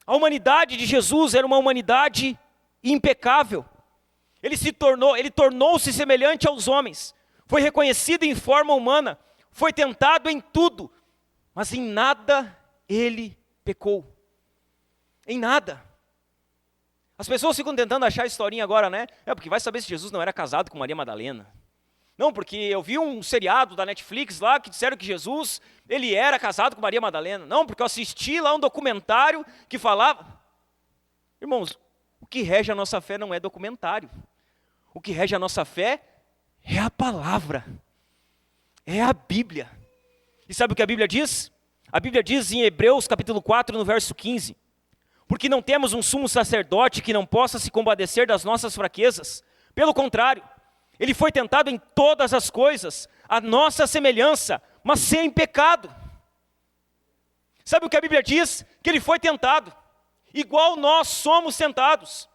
A: A humanidade de Jesus era uma humanidade impecável. Ele tornou-se semelhante aos homens. Foi reconhecido em forma humana. Foi tentado em tudo. Mas em nada ele pecou. Em nada. As pessoas ficam tentando achar a historinha agora, né? Porque vai saber se Jesus não era casado com Maria Madalena. Não, porque eu vi um seriado da Netflix lá que disseram que Jesus, ele era casado com Maria Madalena. Não, porque eu assisti lá um documentário que falava... Irmãos, o que rege a nossa fé não é documentário. O que rege a nossa fé é a palavra. É a Bíblia. E sabe o que a Bíblia diz? A Bíblia diz em Hebreus capítulo 4, no verso 15. Porque não temos um sumo sacerdote que não possa se compadecer das nossas fraquezas. Pelo contrário, ele foi tentado em todas as coisas, a nossa semelhança, mas sem pecado. Sabe o que a Bíblia diz? Que ele foi tentado, igual nós somos tentados.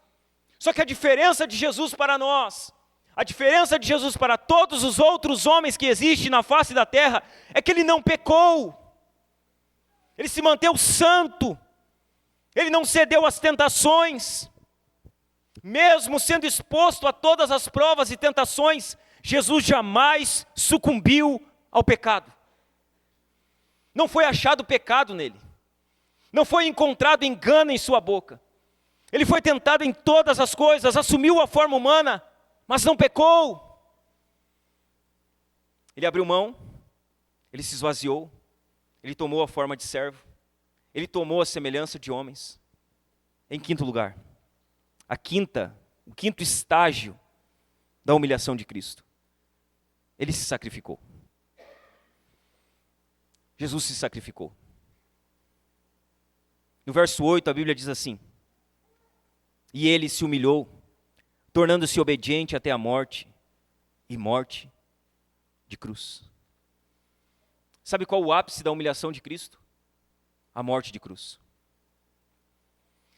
A: Só que a diferença de Jesus para nós, a diferença de Jesus para todos os outros homens que existem na face da terra, é que ele não pecou. Ele se manteve santo. Ele não cedeu às tentações. Mesmo sendo exposto a todas as provas e tentações, Jesus jamais sucumbiu ao pecado. Não foi achado pecado nele. Não foi encontrado engano em sua boca. Ele foi tentado em todas as coisas, assumiu a forma humana, mas não pecou. Ele abriu mão, ele se esvaziou, ele tomou a forma de servo, ele tomou a semelhança de homens. Em quinto lugar, o quinto estágio da humilhação de Cristo. Ele se sacrificou. Jesus se sacrificou. No verso 8 a Bíblia diz assim: e ele se humilhou, tornando-se obediente até a morte, e morte de cruz. Sabe qual o ápice da humilhação de Cristo? A morte de cruz.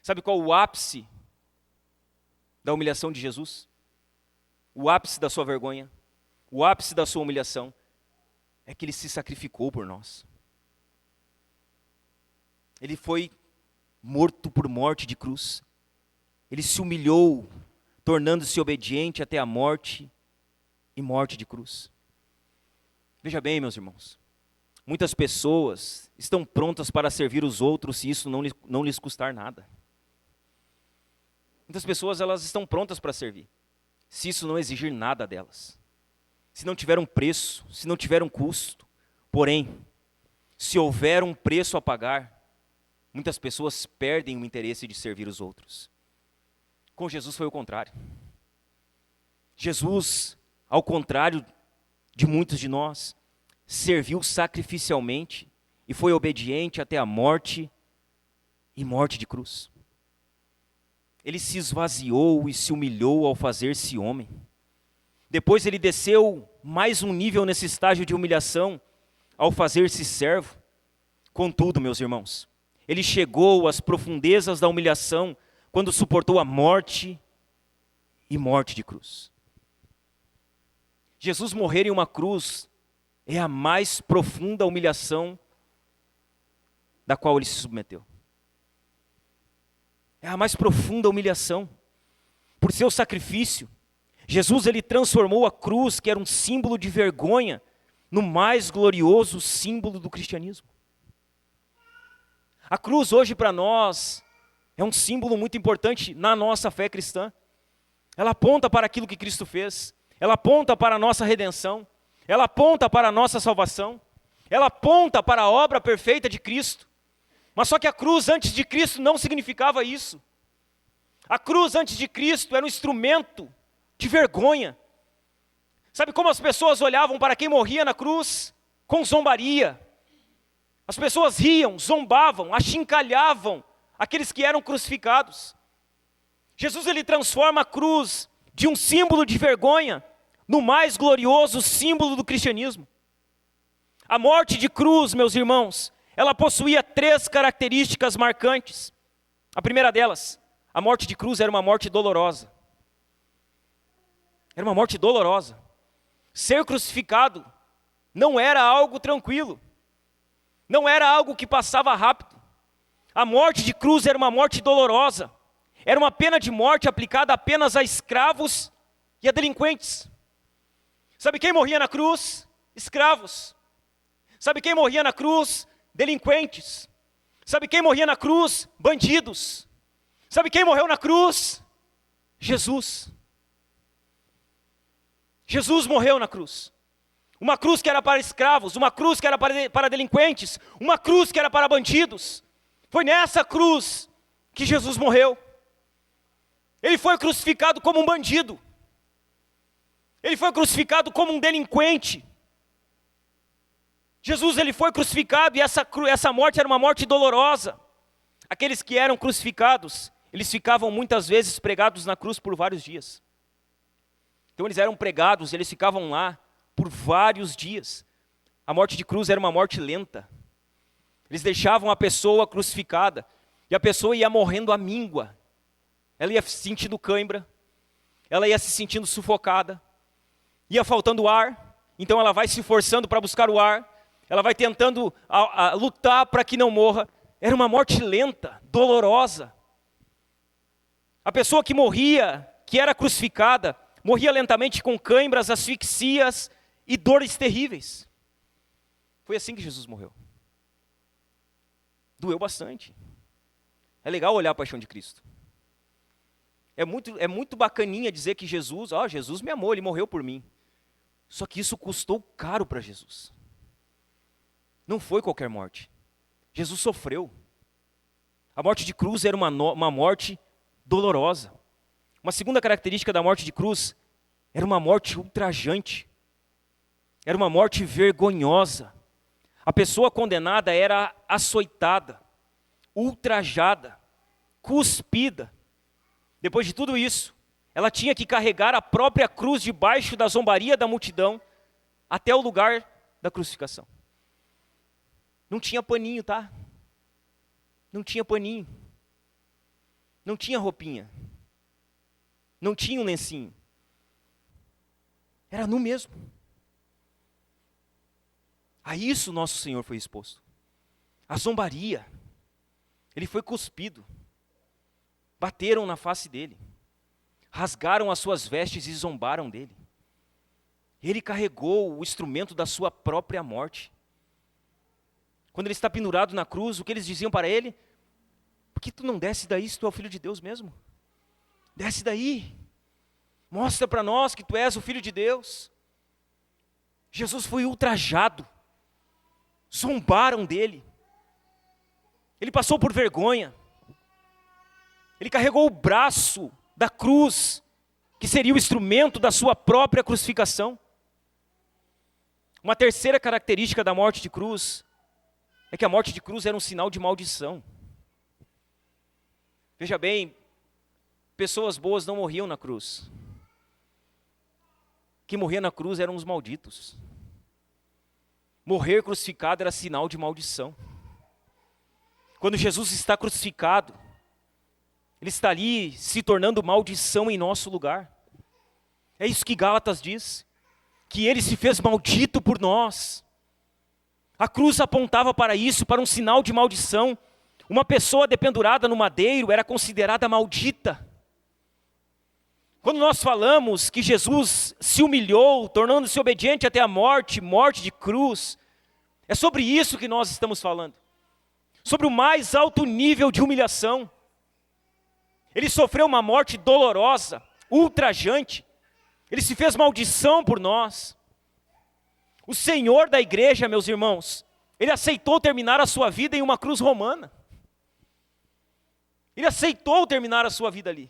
A: Sabe qual o ápice da humilhação de Jesus? O ápice da sua vergonha, o ápice da sua humilhação, é que ele se sacrificou por nós. Ele foi morto por morte de cruz. Ele se humilhou, tornando-se obediente até a morte e morte de cruz. Veja bem, meus irmãos, muitas pessoas estão prontas para servir os outros se isso não lhes custar nada. Muitas pessoas, elas estão prontas para servir, se isso não exigir nada delas. Se não tiver um preço, se não tiver um custo. Porém, se houver um preço a pagar, muitas pessoas perdem o interesse de servir os outros. Com Jesus foi o contrário. Jesus, ao contrário de muitos de nós, serviu sacrificialmente e foi obediente até a morte e morte de cruz. ele se esvaziou e se humilhou ao fazer-se homem. Depois ele desceu mais um nível nesse estágio de humilhação, ao fazer-se servo. Contudo, meus irmãos, ele chegou às profundezas da humilhação quando suportou a morte e morte de cruz. Jesus morrer em uma cruz é a mais profunda humilhação da qual ele se submeteu. É a mais profunda humilhação. Por seu sacrifício, Jesus ele transformou a cruz, que era um símbolo de vergonha, no mais glorioso símbolo do cristianismo. A cruz hoje para nós é um símbolo muito importante na nossa fé cristã. Ela aponta para aquilo que Cristo fez, ela aponta para a nossa redenção, ela aponta para a nossa salvação, ela aponta para a obra perfeita de Cristo. Mas só que a cruz antes de Cristo não significava isso. A cruz antes de Cristo era um instrumento de vergonha. Sabe como as pessoas olhavam para quem morria na cruz? Com zombaria. As pessoas riam, zombavam, achincalhavam aqueles que eram crucificados. Jesus ele transforma a cruz de um símbolo de vergonha no mais glorioso símbolo do cristianismo. A morte de cruz, meus irmãos, ela possuía 3 características marcantes. A primeira delas, a morte de cruz era uma morte dolorosa. Era uma morte dolorosa. Ser crucificado não era algo tranquilo. Não era algo que passava rápido. A morte de cruz era uma morte dolorosa. Era uma pena de morte aplicada apenas a escravos e a delinquentes. Sabe quem morria na cruz? Escravos. Sabe quem morria na cruz? Delinquentes. Sabe quem morria na cruz? Bandidos. Sabe quem morreu na cruz? Jesus. Jesus morreu na cruz. Uma cruz que era para escravos, uma cruz que era para delinquentes, uma cruz que era para bandidos. Foi nessa cruz que Jesus morreu. Ele foi crucificado como um bandido. Ele foi crucificado como um delinquente. Jesus ele foi crucificado e essa morte era uma morte dolorosa. Aqueles que eram crucificados, eles ficavam muitas vezes pregados na cruz por vários dias. Então eles eram pregados, eles ficavam lá por vários dias. A morte de cruz era uma morte lenta. Eles deixavam a pessoa crucificada e a pessoa ia morrendo à míngua. Ela ia se sentindo cãibra, ela ia se sentindo sufocada, ia faltando ar, então ela vai se forçando para buscar o ar, ela vai tentando lutar para que não morra. Era uma morte lenta, dolorosa. A pessoa que morria, que era crucificada, morria lentamente com cãibras, asfixias e dores terríveis. Foi assim que Jesus morreu. Doeu bastante. É legal olhar a paixão de Cristo. É muito bacaninha dizer que Jesus me amou, ele morreu por mim. Só que isso custou caro para Jesus. Não foi qualquer morte. Jesus sofreu. A morte de cruz era uma morte dolorosa. Uma segunda característica da morte de cruz era uma morte ultrajante. Era uma morte vergonhosa. A pessoa condenada era açoitada, ultrajada, cuspida. Depois de tudo isso, ela tinha que carregar a própria cruz debaixo da zombaria da multidão até o lugar da crucificação. Não tinha paninho, tá? Não tinha paninho. Não tinha roupinha. Não tinha um lencinho. Era nu mesmo. A isso nosso Senhor foi exposto. A zombaria. Ele foi cuspido. Bateram na face dele. Rasgaram as suas vestes e zombaram dele. Ele carregou o instrumento da sua própria morte. Quando ele está pendurado na cruz, o que eles diziam para ele? Por que tu não desce daí se tu é o Filho de Deus mesmo? Desce daí. Mostra para nós que tu és o Filho de Deus. Jesus foi ultrajado. Zombaram dele. Ele passou por vergonha. Ele carregou o braço da cruz, que seria o instrumento da sua própria crucificação. Uma terceira característica da morte de cruz é que a morte de cruz era um sinal de maldição. Veja bem, pessoas boas não morriam na cruz. Quem morria na cruz eram os malditos. Morrer crucificado era sinal de maldição. Quando Jesus está crucificado, Ele está ali se tornando maldição em nosso lugar. É isso que Gálatas diz, que Ele se fez maldito por nós. A cruz apontava para isso, para um sinal de maldição. Uma pessoa dependurada no madeiro era considerada maldita. Quando nós falamos que Jesus se humilhou, tornando-se obediente até a morte, morte de cruz, é sobre isso que nós estamos falando. Sobre o mais alto nível de humilhação. Ele sofreu uma morte dolorosa, ultrajante. Ele se fez maldição por nós. O Senhor da igreja, meus irmãos, Ele aceitou terminar a sua vida em uma cruz romana. Ele aceitou terminar a sua vida ali.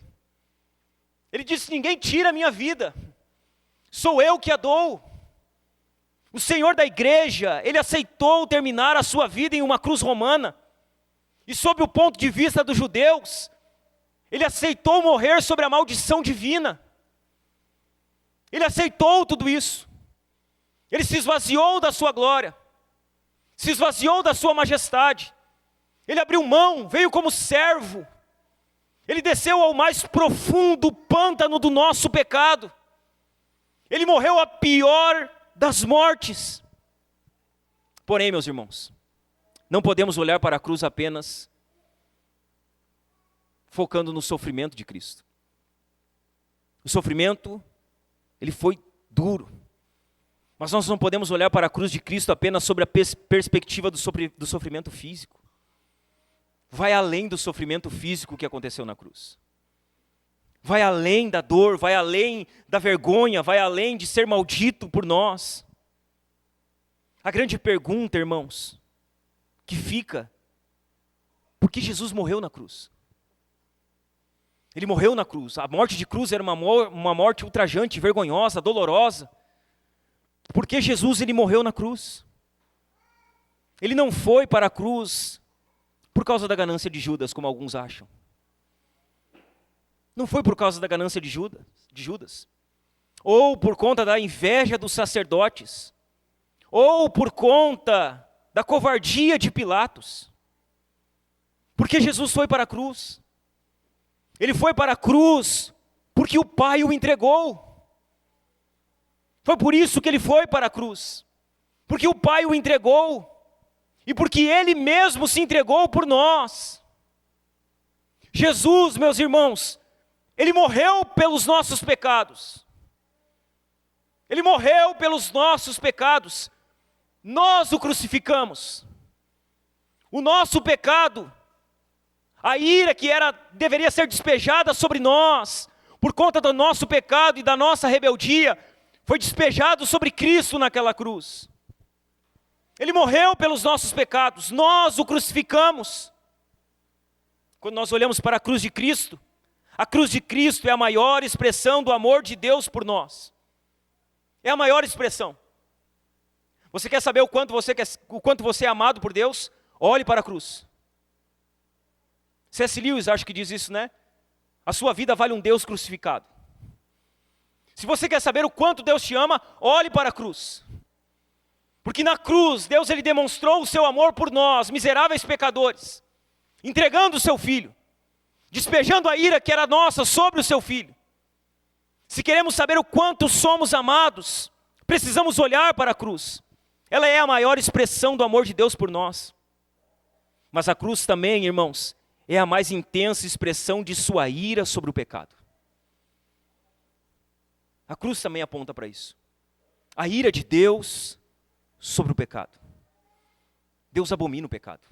A: Ele disse: ninguém tira a minha vida, sou eu que a dou. O Senhor da igreja, Ele aceitou terminar a sua vida em uma cruz romana. E sob o ponto de vista dos judeus, Ele aceitou morrer sobre a maldição divina. Ele aceitou tudo isso. Ele se esvaziou da sua glória, se esvaziou da sua majestade. Ele abriu mão, veio como servo. Ele desceu ao mais profundo pântano do nosso pecado. Ele morreu a pior das mortes. Porém, meus irmãos, não podemos olhar para a cruz apenas focando no sofrimento de Cristo. O sofrimento, ele foi duro. Mas nós não podemos olhar para a cruz de Cristo apenas sobre a perspectiva do sofrimento físico. Vai além do sofrimento físico que aconteceu na cruz. Vai além da dor, vai além da vergonha, vai além de ser maldito por nós. A grande pergunta, irmãos, que fica: por que Jesus morreu na cruz? Ele morreu na cruz. A morte de cruz era uma morte ultrajante, vergonhosa, dolorosa. Por que Jesus ele morreu na cruz? Ele não foi para a cruz por causa da ganância de Judas, como alguns acham. Não foi por causa da ganância de Judas. Ou por conta da inveja dos sacerdotes. Ou por conta da covardia de Pilatos. Porque Jesus foi para a cruz. Ele foi para a cruz porque o Pai o entregou. Foi por isso que ele foi para a cruz. Porque o Pai o entregou. E porque Ele mesmo se entregou por nós. Jesus, meus irmãos, Ele morreu pelos nossos pecados. Ele morreu pelos nossos pecados. Nós o crucificamos. O nosso pecado, a ira que deveria ser despejada sobre nós, por conta do nosso pecado e da nossa rebeldia, foi despejado sobre Cristo naquela cruz. Ele morreu pelos nossos pecados, nós o crucificamos. Quando nós olhamos para a cruz de Cristo é a maior expressão do amor de Deus por nós. É a maior expressão. Você quer saber o quanto você é amado por Deus? Olhe para a cruz. C.S. Lewis acho que diz isso, né? A sua vida vale um Deus crucificado. Se você quer saber o quanto Deus te ama, olhe para a cruz. Porque na cruz, Deus ele demonstrou o seu amor por nós, miseráveis pecadores, entregando o seu Filho, despejando a ira que era nossa sobre o seu Filho. Se queremos saber o quanto somos amados, precisamos olhar para a cruz. Ela é a maior expressão do amor de Deus por nós. Mas a cruz também, irmãos, é a mais intensa expressão de sua ira sobre o pecado. A cruz também aponta para isso. A ira de Deus sobre o pecado. Deus abomina o pecado.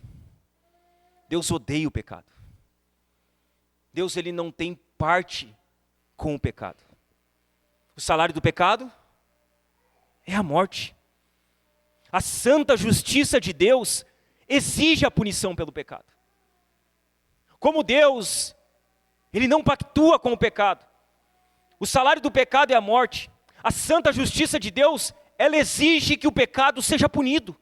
A: Deus odeia o pecado. Deus ele não tem parte com o pecado. O salário do pecado é a morte. A santa justiça de Deus exige a punição pelo pecado. Como Deus, Ele não pactua com o pecado. O salário do pecado é a morte. A santa justiça de Deus, ela exige que o pecado seja punido.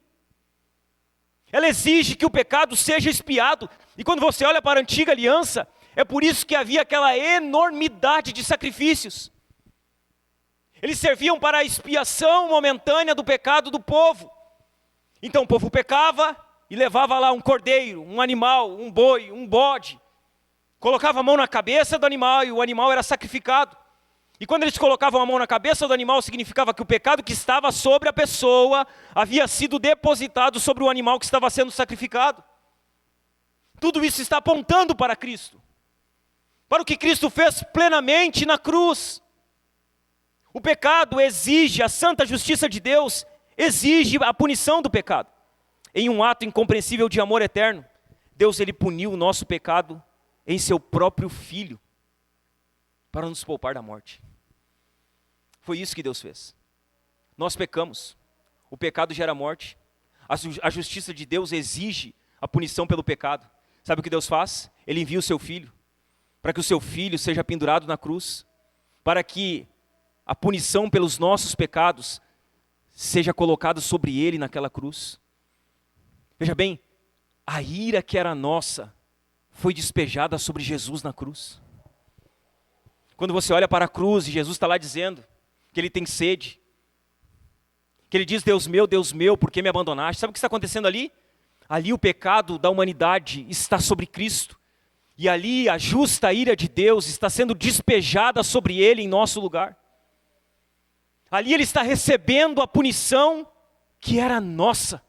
A: Ela exige que o pecado seja expiado. E quando você olha para a antiga aliança, É por isso que havia aquela enormidade de sacrifícios. Eles serviam para a expiação momentânea do pecado do povo. Então o povo pecava e levava lá um cordeiro, um animal, um boi, um bode. Colocava a mão na cabeça do animal e o animal era sacrificado. E quando eles colocavam a mão na cabeça do animal, significava que o pecado que estava sobre a pessoa havia sido depositado sobre o animal que estava sendo sacrificado. Tudo isso está apontando para Cristo. Para o que Cristo fez plenamente na cruz. O pecado exige, a santa justiça de Deus exige a punição do pecado. Em um ato incompreensível de amor eterno, Deus ele puniu o nosso pecado em seu próprio Filho, para nos poupar da morte. Foi isso que Deus fez. Nós pecamos, o pecado gera morte, a justiça de Deus exige a punição pelo pecado. Sabe o que Deus faz? Ele envia o seu Filho, para que o seu Filho seja pendurado na cruz, para que a punição pelos nossos pecados seja colocada sobre ele naquela cruz. Veja bem, a ira que era nossa foi despejada sobre Jesus na cruz. Quando você olha para a cruz e Jesus está lá dizendo que ele tem sede, que ele diz, Deus meu, por que me abandonaste? Sabe o que está acontecendo ali? Ali o pecado da humanidade está sobre Cristo. E ali a justa ira de Deus está sendo despejada sobre ele em nosso lugar. Ali ele está recebendo a punição que era nossa.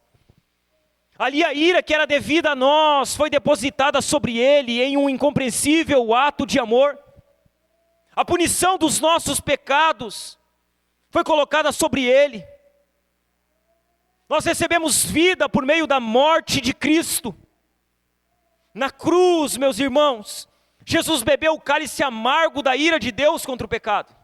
A: Ali a ira que era devida a nós foi depositada sobre ele em um incompreensível ato de amor. A punição dos nossos pecados foi colocada sobre ele. Nós recebemos vida por meio da morte de Cristo. Na cruz, meus irmãos, Jesus bebeu o cálice amargo da ira de Deus contra o pecado.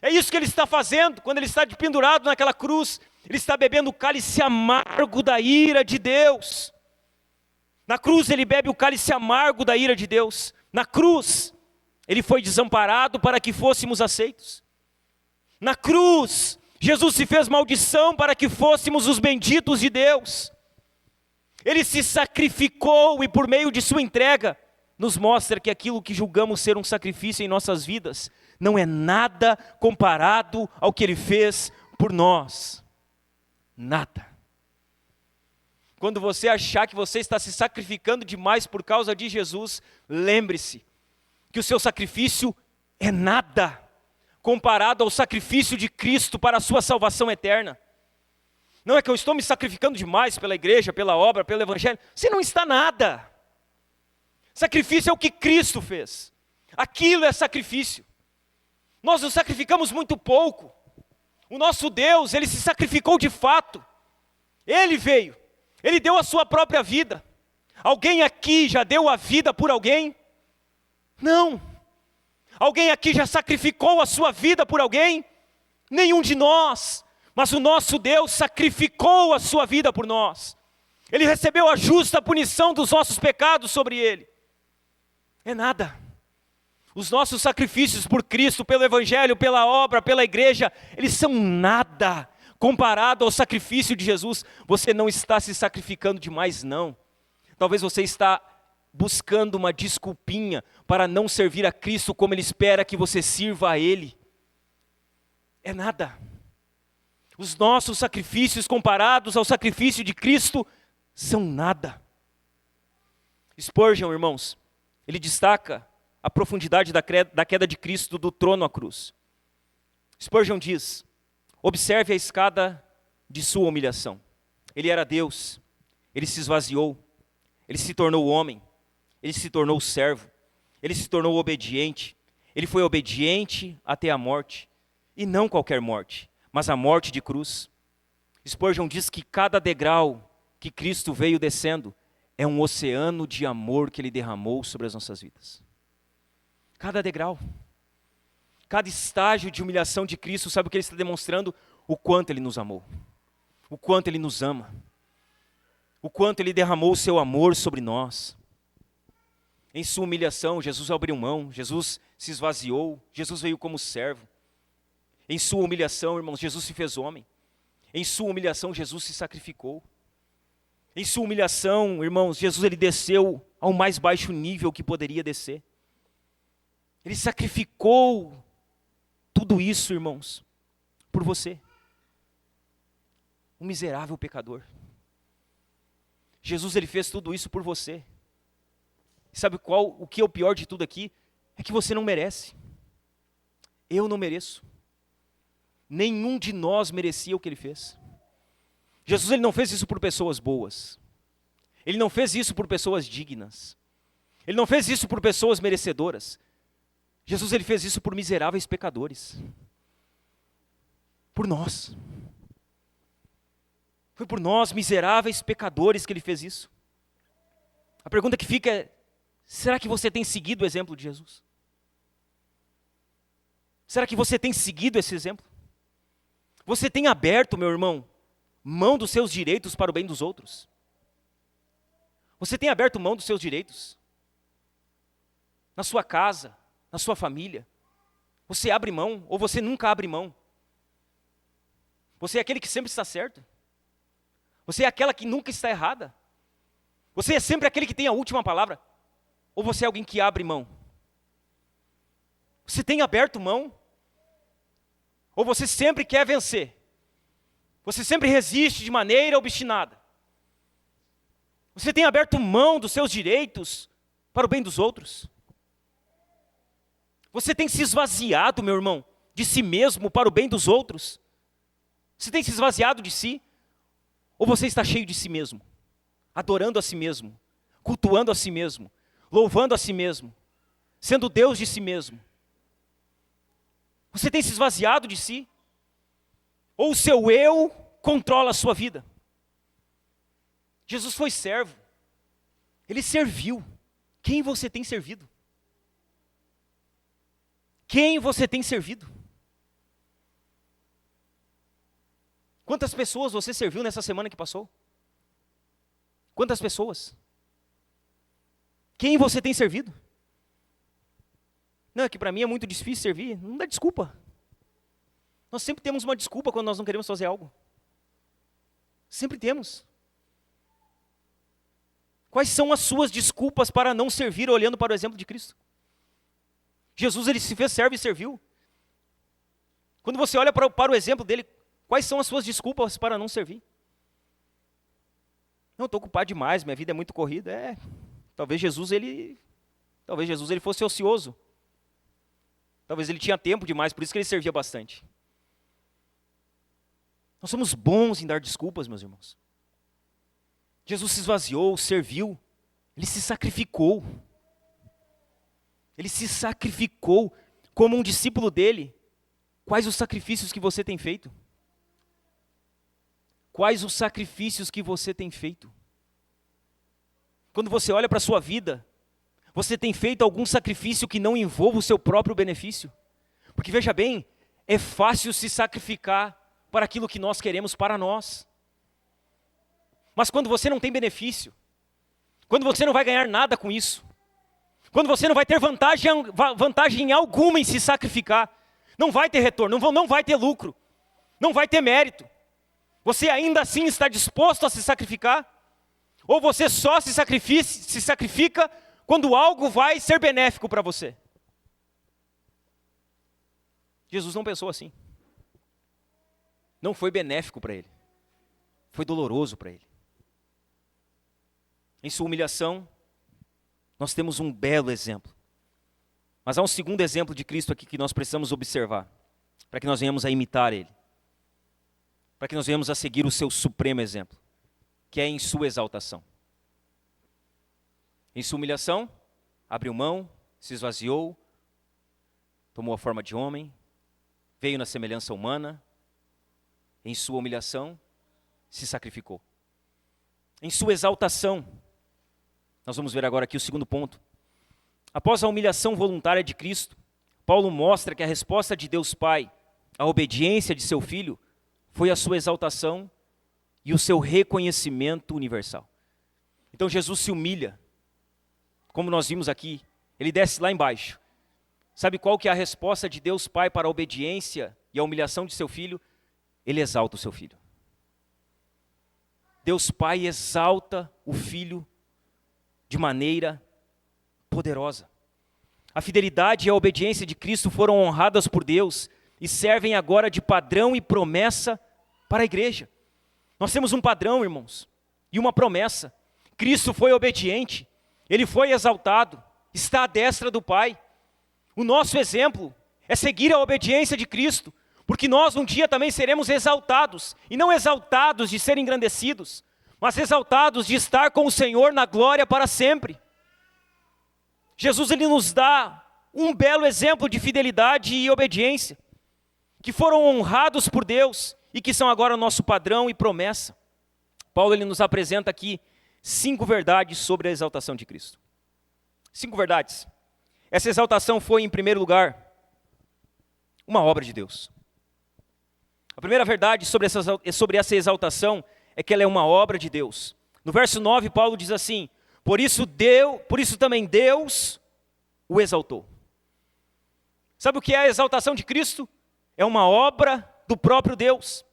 A: É isso que ele está fazendo, quando ele está pendurado naquela cruz, ele está bebendo o cálice amargo da ira de Deus. Na cruz ele bebe o cálice amargo da ira de Deus. Na cruz, ele foi desamparado para que fôssemos aceitos. Na cruz, Jesus se fez maldição para que fôssemos os benditos de Deus. Ele se sacrificou e por meio de sua entrega, nos mostra que aquilo que julgamos ser um sacrifício em nossas vidas, não é nada comparado ao que ele fez por nós. Nada. Quando você achar que você está se sacrificando demais por causa de Jesus, lembre-se que o seu sacrifício é nada comparado ao sacrifício de Cristo para a sua salvação eterna. Não é que eu estou me sacrificando demais pela igreja, pela obra, pelo evangelho. Você não está nada. Sacrifício é o que Cristo fez. Aquilo é sacrifício. Nós nos sacrificamos muito pouco. O nosso Deus, ele se sacrificou de fato. Ele veio. Ele deu a sua própria vida. Alguém aqui já deu a vida por alguém? Não. Alguém aqui já sacrificou a sua vida por alguém? Nenhum de nós. Mas o nosso Deus sacrificou a sua vida por nós. Ele recebeu a justa punição dos nossos pecados sobre ele. É nada. Os nossos sacrifícios por Cristo, pelo evangelho, pela obra, pela igreja, eles são nada comparado ao sacrifício de Jesus. Você não está se sacrificando demais, não. Talvez você está buscando uma desculpinha para não servir a Cristo como Ele espera que você sirva a Ele. É nada. Os nossos sacrifícios comparados ao sacrifício de Cristo são nada. Spurgeon, irmãos, ele destaca a profundidade da queda de Cristo do trono à cruz. Spurgeon diz, observe a escada de sua humilhação. Ele era Deus, ele se esvaziou, ele se tornou homem, ele se tornou servo, ele se tornou obediente, ele foi obediente até a morte, e não qualquer morte, mas a morte de cruz. Spurgeon diz que cada degrau que Cristo veio descendo é um oceano de amor que Ele derramou sobre as nossas vidas. Cada degrau, cada estágio de humilhação de Cristo, sabe o que Ele está demonstrando? O quanto Ele nos amou, o quanto Ele nos ama, o quanto Ele derramou o seu amor sobre nós. Em sua humilhação, Jesus abriu mão, Jesus se esvaziou, Jesus veio como servo. Em sua humilhação, irmãos, Jesus se fez homem. Em sua humilhação, Jesus se sacrificou. Em sua humilhação, irmãos, Jesus ele desceu ao mais baixo nível que poderia descer. Ele sacrificou tudo isso, irmãos, por você. Um miserável pecador. Jesus, ele fez tudo isso por você. Sabe o que é o pior de tudo aqui? É que você não merece. Eu não mereço. Nenhum de nós merecia o que ele fez. Jesus, ele não fez isso por pessoas boas. Ele não fez isso por pessoas dignas. Ele não fez isso por pessoas merecedoras. Jesus, ele fez isso por miseráveis pecadores. Por nós. Foi por nós, miseráveis pecadores, que ele fez isso. A pergunta que fica é: será que você tem seguido o exemplo de Jesus? Será que você tem seguido esse exemplo? Você tem aberto, meu irmão, mão dos seus direitos para o bem dos outros? Você tem aberto mão dos seus direitos? Na sua casa, na sua família? Você abre mão ou você nunca abre mão? Você é aquele que sempre está certo? Você é aquela que nunca está errada? Você é sempre aquele que tem a última palavra? Ou você é alguém que abre mão? Você tem aberto mão? Ou você sempre quer vencer? Você sempre resiste de maneira obstinada? Você tem aberto mão dos seus direitos para o bem dos outros? Você tem se esvaziado, meu irmão, de si mesmo para o bem dos outros? Você tem se esvaziado de si? Ou você está cheio de si mesmo? Adorando a si mesmo, cultuando a si mesmo, louvando a si mesmo, sendo Deus de si mesmo? Você tem se esvaziado de si? Ou o seu eu controla a sua vida? Jesus foi servo. Ele serviu. Quem você tem servido? Quem você tem servido? Quantas pessoas você serviu nessa semana que passou? Quantas pessoas? Quem você tem servido? Não, é que para mim é muito difícil servir. Não dá desculpa. Nós sempre temos uma desculpa quando nós não queremos fazer algo. Sempre temos. Quais são as suas desculpas para não servir olhando para o exemplo de Cristo? Jesus, ele se fez servo e serviu. Quando você olha para o exemplo dele, quais são as suas desculpas para não servir? Não, estou ocupado demais, minha vida é muito corrida. Talvez Jesus ele fosse ocioso. Talvez ele tinha tempo demais, por isso que ele servia bastante. Nós somos bons em dar desculpas, meus irmãos. Jesus se esvaziou, serviu, ele se sacrificou. Ele se sacrificou como um discípulo dele. Quais os sacrifícios que você tem feito? Quais os sacrifícios que você tem feito? Quando você olha para a sua vida, você tem feito algum sacrifício que não envolva o seu próprio benefício? Porque veja bem, é fácil se sacrificar para aquilo que nós queremos para nós. Mas quando você não tem benefício, quando você não vai ganhar nada com isso, quando você não vai ter vantagem alguma em se sacrificar, não vai ter retorno, não vai ter lucro, não vai ter mérito, você ainda assim está disposto a se sacrificar? Ou você só se sacrifica quando algo vai ser benéfico para você? Jesus não pensou assim. Não foi benéfico para ele. Foi doloroso para ele. Em sua humilhação, nós temos um belo exemplo. Mas há um segundo exemplo de Cristo aqui que nós precisamos observar, para que nós venhamos a imitar ele. Para que nós venhamos a seguir o seu supremo exemplo, que é em sua exaltação. Em sua humilhação, abriu mão, se esvaziou, tomou a forma de homem, veio na semelhança humana, em sua humilhação, se sacrificou. Em sua exaltação, nós vamos ver agora aqui o segundo ponto. Após a humilhação voluntária de Cristo, Paulo mostra que a resposta de Deus Pai à obediência de seu Filho foi a sua exaltação e o seu reconhecimento universal. Então Jesus se humilha, como nós vimos aqui, ele desce lá embaixo. Sabe qual que é a resposta de Deus Pai para a obediência e a humilhação de seu Filho? Ele exalta o seu Filho. Deus Pai exalta o Filho de maneira poderosa. A fidelidade e a obediência de Cristo foram honradas por Deus e servem agora de padrão e promessa para a igreja. Nós temos um padrão, irmãos, e uma promessa. Cristo foi obediente, Ele foi exaltado, está à destra do Pai. O nosso exemplo é seguir a obediência de Cristo, porque nós um dia também seremos exaltados, e não exaltados de ser engrandecidos, mas exaltados de estar com o Senhor na glória para sempre. Jesus, Ele nos dá um belo exemplo de fidelidade e obediência, que foram honrados por Deus e que são agora o nosso padrão e promessa. Paulo, ele nos apresenta aqui 5 verdades sobre a exaltação de Cristo. 5 verdades. Essa exaltação foi, em primeiro lugar, uma obra de Deus. A primeira verdade sobre essa exaltação é que ela é uma obra de Deus. No verso 9, Paulo diz assim: por isso também Deus o exaltou. Sabe o que é a exaltação de Cristo? É uma obra do próprio Deus.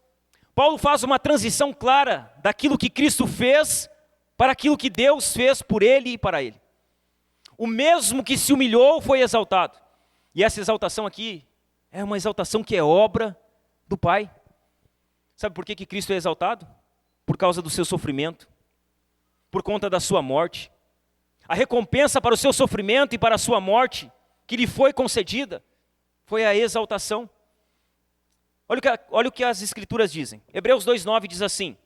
A: Paulo faz uma transição clara daquilo que Cristo fez para aquilo que Deus fez por ele e para ele. O mesmo que se humilhou foi exaltado. E essa exaltação aqui é uma exaltação que é obra do Pai. Sabe por que Cristo é exaltado? Por causa do seu sofrimento, por conta da sua morte. A recompensa para o seu sofrimento e para a sua morte, que lhe foi concedida, foi a exaltação. Olha o que as Escrituras dizem. Hebreus 2,9 diz assim: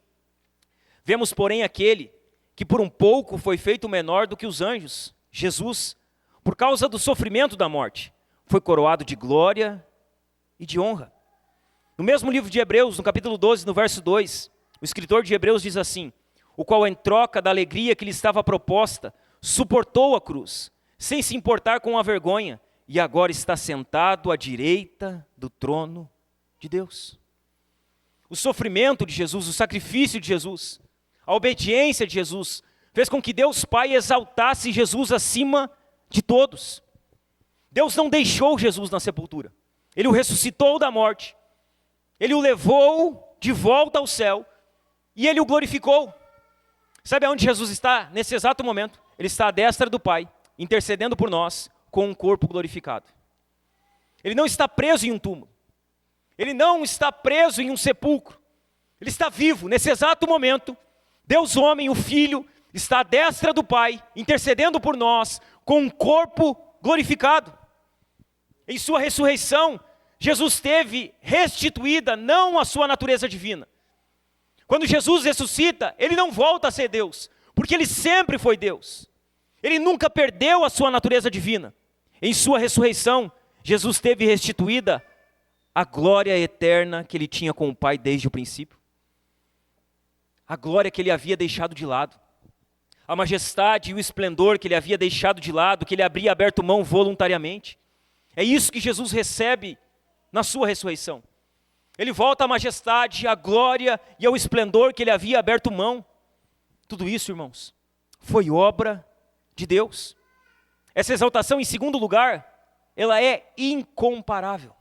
A: vemos, porém, aquele que por um pouco foi feito menor do que os anjos, Jesus, por causa do sofrimento da morte, foi coroado de glória e de honra. No mesmo livro de Hebreus, no capítulo 12, no verso 2, o escritor de Hebreus diz assim: o qual em troca da alegria que lhe estava proposta, suportou a cruz, sem se importar com a vergonha, e agora está sentado à direita do trono de Deus. O sofrimento de Jesus, o sacrifício de Jesus, a obediência de Jesus, fez com que Deus Pai exaltasse Jesus acima de todos. Deus não deixou Jesus na sepultura. Ele o ressuscitou da morte. Ele o levou de volta ao céu e Ele o glorificou. Sabe aonde Jesus está nesse exato momento? Ele está à destra do Pai, intercedendo por nós com um corpo glorificado. Ele não está preso em um túmulo. Ele não está preso em um sepulcro. Ele está vivo. Nesse exato momento, Deus homem, o Filho, está à destra do Pai, intercedendo por nós com um corpo glorificado. Em sua ressurreição, Jesus teve restituída não a sua natureza divina. Quando Jesus ressuscita, Ele não volta a ser Deus, porque Ele sempre foi Deus. Ele nunca perdeu a sua natureza divina. Em sua ressurreição, Jesus teve restituída a glória eterna que Ele tinha com o Pai desde o princípio. A glória que Ele havia deixado de lado. A majestade e o esplendor que Ele havia deixado de lado, que Ele havia aberto mão voluntariamente. É isso que Jesus recebe na sua ressurreição. Ele volta à majestade, à glória e ao esplendor que Ele havia aberto mão. Tudo isso, irmãos, foi obra de Deus. Essa exaltação, em segundo lugar, ela é incomparável.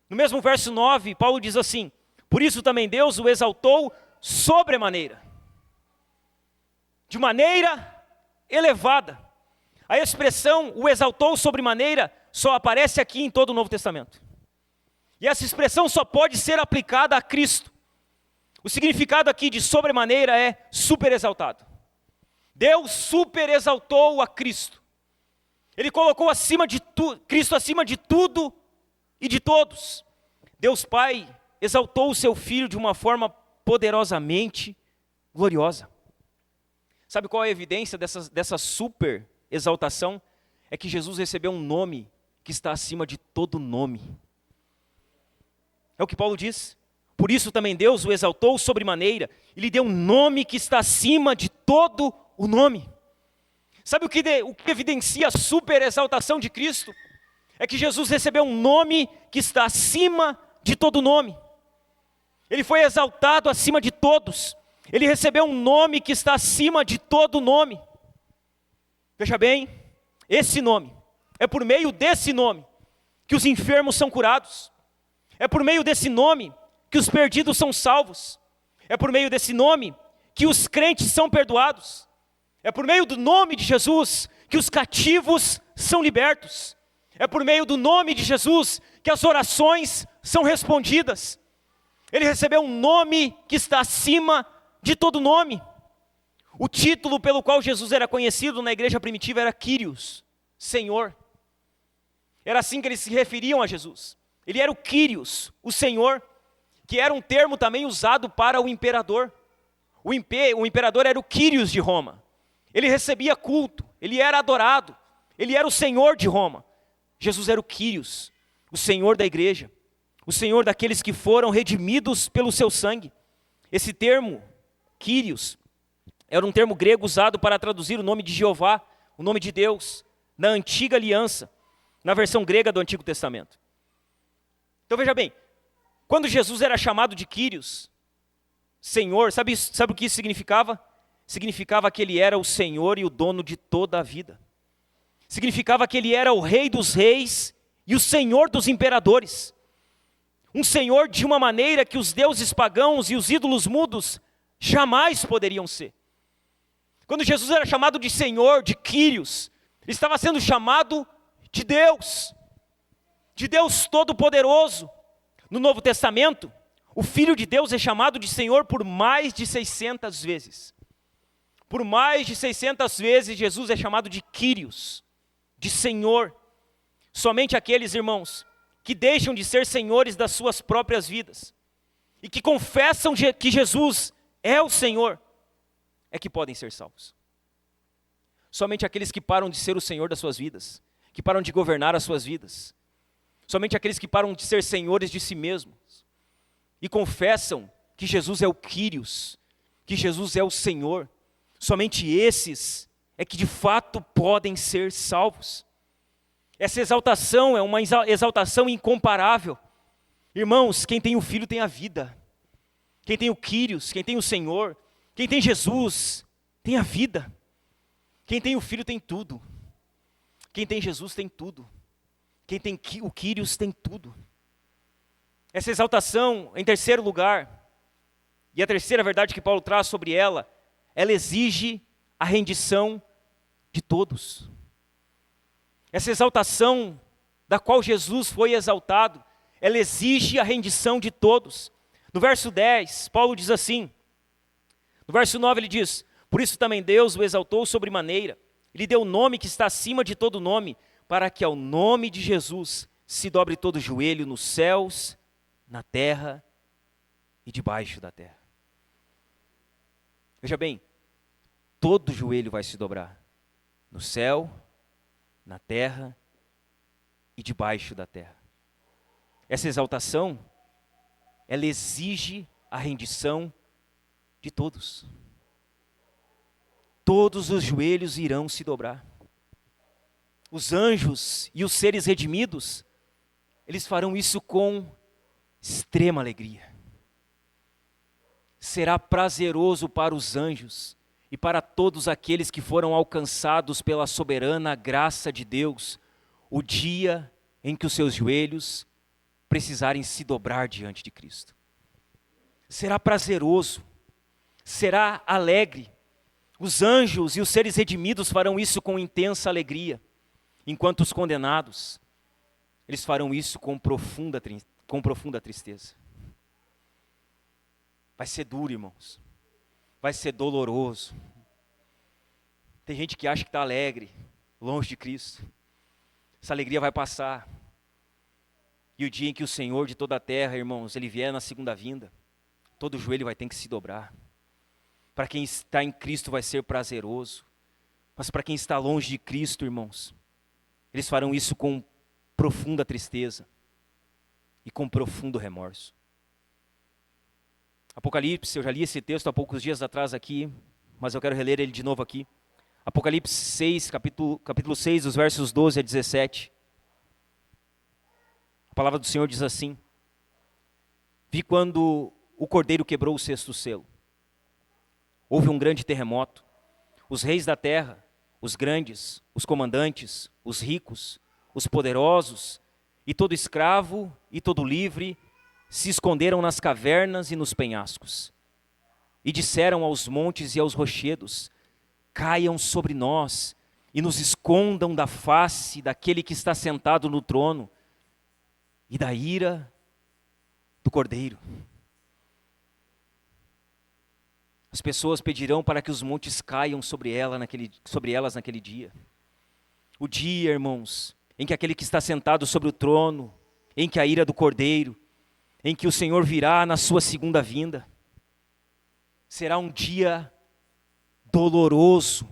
A: No mesmo verso 9, Paulo diz assim: por isso também Deus o exaltou sobremaneira, de maneira elevada. A expressão o exaltou sobremaneira só aparece aqui em todo o Novo Testamento. E essa expressão só pode ser aplicada a Cristo. O significado aqui de sobremaneira é super exaltado. Deus super exaltou a Cristo. Ele colocou Cristo acima de tudo e de todos. Deus Pai exaltou o seu Filho de uma forma poderosamente gloriosa. Sabe qual é a evidência dessa super exaltação? É que Jesus recebeu um nome que está acima de todo nome. É o que Paulo diz. Por isso também Deus o exaltou sobremaneira e lhe deu um nome que está acima de todo o nome. Sabe o que evidencia a super exaltação de Cristo? É que Jesus recebeu um nome que está acima de todo nome. Ele foi exaltado acima de todos. Ele recebeu um nome que está acima de todo nome. Veja bem, esse nome, é por meio desse nome que os enfermos são curados. É por meio desse nome que os perdidos são salvos. É por meio desse nome que os crentes são perdoados. É por meio do nome de Jesus que os cativos são libertos. É por meio do nome de Jesus que as orações são respondidas. Ele recebeu um nome que está acima de todo nome. O título pelo qual Jesus era conhecido na igreja primitiva era Kyrios, Senhor. Era assim que eles se referiam a Jesus. Ele era o Kyrios, o Senhor, que era um termo também usado para o imperador. O imperador era o Kyrios de Roma. Ele recebia culto, ele era adorado, ele era o Senhor de Roma. Jesus era o Kyrios, o Senhor da igreja, o Senhor daqueles que foram redimidos pelo seu sangue. Esse termo, Kyrios, era um termo grego usado para traduzir o nome de Jeová, o nome de Deus, na antiga aliança, na versão grega do Antigo Testamento. Então veja bem, quando Jesus era chamado de Kyrios, Senhor, sabe o que isso significava? Significava que ele era o Senhor e o dono de toda a vida. Significava que ele era o Rei dos reis e o Senhor dos imperadores. Um Senhor de uma maneira que os deuses pagãos e os ídolos mudos jamais poderiam ser. Quando Jesus era chamado de Senhor, de Kyrios, ele estava sendo chamado de Deus Todo-Poderoso. No Novo Testamento, o Filho de Deus é chamado de Senhor por mais de 600 vezes. Por mais de 600 vezes Jesus é chamado de Kyrios, de Senhor. Somente aqueles, irmãos, que deixam de ser senhores das suas próprias vidas e que confessam que Jesus é o Senhor, é que podem ser salvos. Somente aqueles que param de ser o Senhor das suas vidas, que param de governar as suas vidas, somente aqueles que param de ser senhores de si mesmos e confessam que Jesus é o Kyrios, que Jesus é o Senhor, somente esses é que de fato podem ser salvos. Essa exaltação é uma exaltação incomparável. Irmãos, quem tem o Filho tem a vida. Quem tem o Kyrios, quem tem o Senhor, quem tem Jesus, tem a vida. Quem tem o Filho tem tudo. Quem tem Jesus tem tudo. Quem tem o Kyrios tem tudo. Essa exaltação, em terceiro lugar, e a terceira verdade que Paulo traz sobre ela exige a rendição de todos. Essa exaltação da qual Jesus foi exaltado, ela exige a rendição de todos. No verso 10, Paulo diz assim, no verso 9 ele diz: por isso também Deus o exaltou sobremaneira, ele deu o nome que está acima de todo nome, para que ao nome de Jesus se dobre todo o joelho nos céus, na terra e debaixo da terra. Veja bem, todo joelho vai se dobrar, no céu, na terra e debaixo da terra. Essa exaltação, ela exige a rendição de todos. Todos os joelhos irão se dobrar. Os anjos e os seres redimidos, eles farão isso com extrema alegria. Será prazeroso para os anjos e para todos aqueles que foram alcançados pela soberana graça de Deus, o dia em que os seus joelhos precisarem se dobrar diante de Cristo. Será prazeroso, será alegre. Os anjos e os seres redimidos farão isso com intensa alegria, enquanto os condenados, eles farão isso com profunda tristeza. Vai ser duro, irmãos. Vai ser doloroso. Tem gente que acha que está alegre, longe de Cristo. Essa alegria vai passar. E o dia em que o Senhor de toda a terra, irmãos, Ele vier na segunda vinda, todo joelho vai ter que se dobrar. Para quem está em Cristo vai ser prazeroso. Mas para quem está longe de Cristo, irmãos, eles farão isso com profunda tristeza e com profundo remorso. Apocalipse, eu já li esse texto há poucos dias atrás aqui, mas eu quero reler ele de novo aqui. Apocalipse 6, capítulo 6, os versos 12 a 17. A palavra do Senhor diz assim: vi quando o Cordeiro quebrou o sexto selo. Houve um grande terremoto. Os reis da terra, os grandes, os comandantes, os ricos, os poderosos, e todo escravo e todo livre, se esconderam nas cavernas e nos penhascos. E disseram aos montes e aos rochedos: caiam sobre nós e nos escondam da face daquele que está sentado no trono e da ira do Cordeiro. As pessoas pedirão para que os montes caiam sobre elas naquele dia. O dia, irmãos, em que aquele que está sentado sobre o trono, em que a ira do Cordeiro, em que o Senhor virá na sua segunda vinda, será um dia doloroso,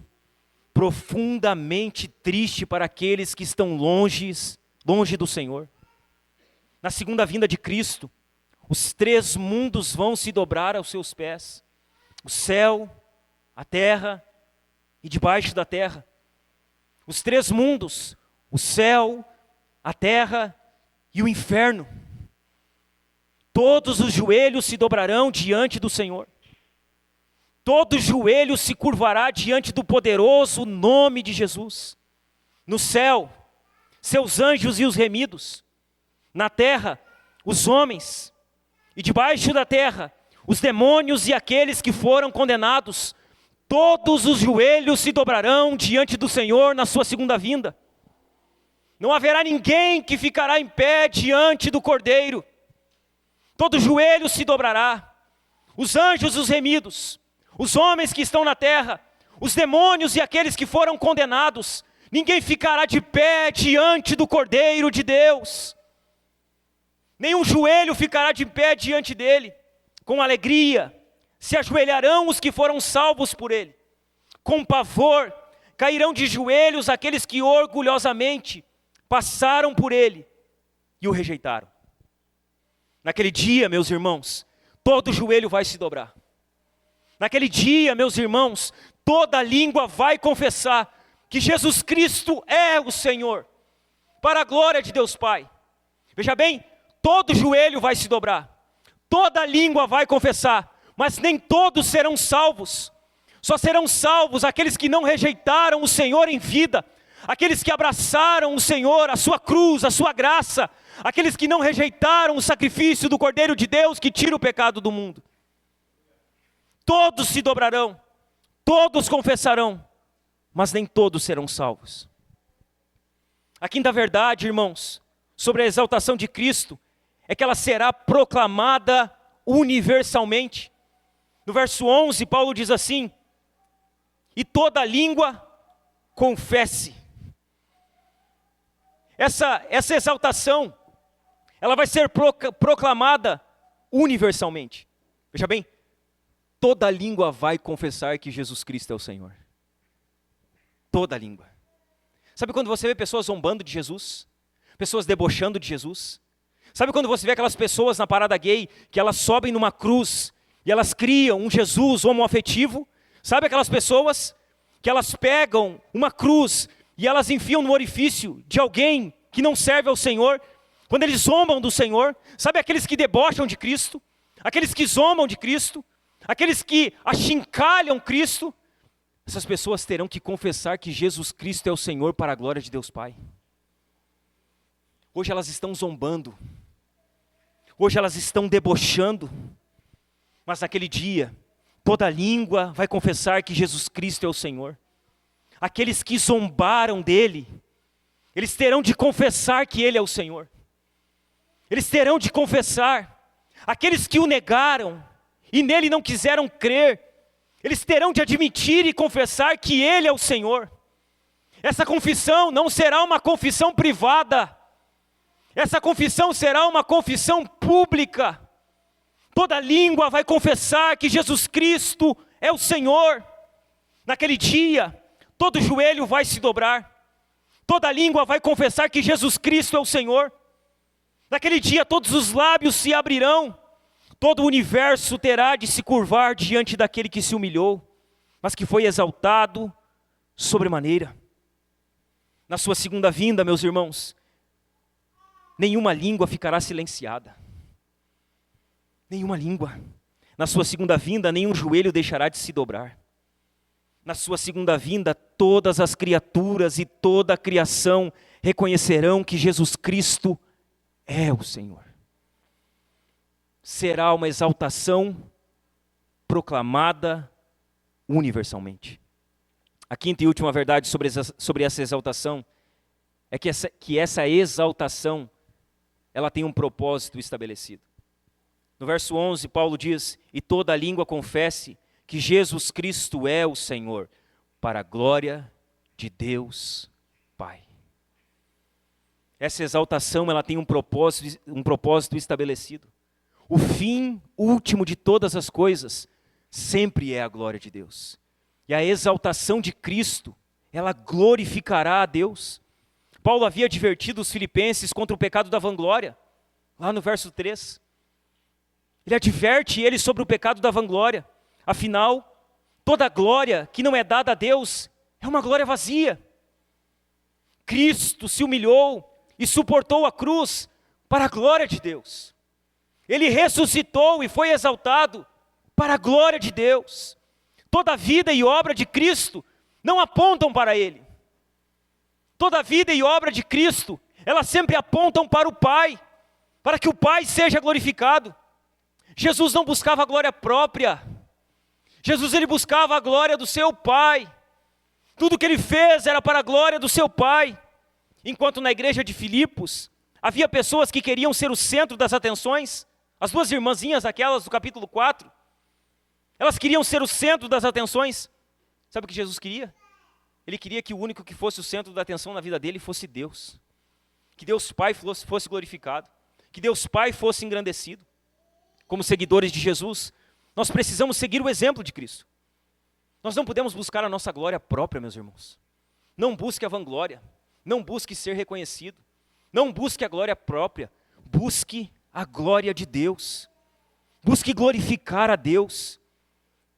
A: profundamente triste para aqueles que estão longe do Senhor. Na segunda vinda de Cristo, os 3 mundos vão se dobrar aos seus pés: o céu, a terra e debaixo da terra. Os 3 mundos, o céu, a terra e o inferno. Todos os joelhos se dobrarão diante do Senhor. Todo joelho se curvará diante do poderoso nome de Jesus. No céu, seus anjos e os remidos. Na terra, os homens. E debaixo da terra, os demônios e aqueles que foram condenados. Todos os joelhos se dobrarão diante do Senhor na sua segunda vinda. Não haverá ninguém que ficará em pé diante do Cordeiro. Todo joelho se dobrará. Os anjos e os remidos, os homens que estão na terra, os demônios e aqueles que foram condenados. Ninguém ficará de pé diante do Cordeiro de Deus. Nenhum joelho ficará de pé diante dele. Com alegria se ajoelharão os que foram salvos por ele. Com pavor cairão de joelhos aqueles que orgulhosamente passaram por ele e o rejeitaram. Naquele dia, meus irmãos, todo joelho vai se dobrar. Naquele dia, meus irmãos, toda língua vai confessar que Jesus Cristo é o Senhor, para a glória de Deus Pai. Veja bem, todo joelho vai se dobrar, toda língua vai confessar, mas nem todos serão salvos. Só serão salvos aqueles que não rejeitaram o Senhor em vida, aqueles que abraçaram o Senhor, a sua cruz, a sua graça, aqueles que não rejeitaram o sacrifício do Cordeiro de Deus que tira o pecado do mundo. Todos se dobrarão, todos confessarão, mas nem todos serão salvos. A quinta verdade, irmãos, sobre a exaltação de Cristo, é que ela será proclamada universalmente. No verso 11, Paulo diz assim: e toda língua confesse. Essa exaltação, ela vai ser proclamada universalmente. Veja bem, toda língua vai confessar que Jesus Cristo é o Senhor. Toda língua. Sabe quando você vê pessoas zombando de Jesus? Pessoas debochando de Jesus? Sabe quando você vê aquelas pessoas na parada gay, que elas sobem numa cruz, e elas criam um Jesus homoafetivo? Sabe aquelas pessoas que elas pegam uma cruz, e elas enfiam no orifício de alguém que não serve ao Senhor? Quando eles zombam do Senhor, sabe aqueles que debocham de Cristo? Aqueles que zombam de Cristo? Aqueles que achincalham Cristo? Essas pessoas terão que confessar que Jesus Cristo é o Senhor para a glória de Deus Pai. Hoje elas estão zombando. Hoje elas estão debochando. Mas naquele dia, toda língua vai confessar que Jesus Cristo é o Senhor. Aqueles que zombaram dele, eles terão de confessar que ele é o Senhor. Eles terão de confessar. Aqueles que o negaram e nele não quiseram crer, eles terão de admitir e confessar que ele é o Senhor. Essa confissão não será uma confissão privada. Essa confissão será uma confissão pública. Toda língua vai confessar que Jesus Cristo é o Senhor. Naquele dia, todo joelho vai se dobrar. Toda língua vai confessar que Jesus Cristo é o Senhor. Naquele dia, todos os lábios se abrirão. Todo o universo terá de se curvar diante daquele que se humilhou, mas que foi exaltado sobremaneira. Na sua segunda vinda, meus irmãos, nenhuma língua ficará silenciada. Nenhuma língua. Na sua segunda vinda, nenhum joelho deixará de se dobrar. Na sua segunda vinda, todas as criaturas e toda a criação reconhecerão que Jesus Cristo é o Senhor. Será uma exaltação proclamada universalmente. A quinta e última verdade sobre essa exaltação é que essa exaltação, ela tem um propósito estabelecido. No verso 11, Paulo diz: e toda língua confesse que Jesus Cristo é o Senhor, para a glória de Deus Pai. Essa exaltação, ela tem um propósito estabelecido. O fim último de todas as coisas sempre é a glória de Deus. E a exaltação de Cristo, ela glorificará a Deus. Paulo havia advertido os filipenses contra o pecado da vanglória, lá no verso 3. Ele adverte eles sobre o pecado da vanglória. Afinal, toda glória que não é dada a Deus é uma glória vazia. Cristo se humilhou e suportou a cruz para a glória de Deus. Ele ressuscitou e foi exaltado para a glória de Deus. Toda a vida e obra de Cristo não apontam para Ele. Toda a vida e obra de Cristo, elas sempre apontam para o Pai, para que o Pai seja glorificado. Jesus não buscava a glória própria. Jesus, ele buscava a glória do seu Pai. Tudo que ele fez era para a glória do seu Pai. Enquanto na igreja de Filipos, havia pessoas que queriam ser o centro das atenções, as duas irmãzinhas, aquelas do capítulo 4, elas queriam ser o centro das atenções. Sabe o que Jesus queria? Ele queria que o único que fosse o centro da atenção na vida dele fosse Deus. Que Deus Pai fosse glorificado. Que Deus Pai fosse engrandecido. Como seguidores de Jesus, nós precisamos seguir o exemplo de Cristo. Nós não podemos buscar a nossa glória própria, meus irmãos. Não busque a vanglória. Não busque ser reconhecido. Não busque a glória própria. Busque a glória de Deus. Busque glorificar a Deus.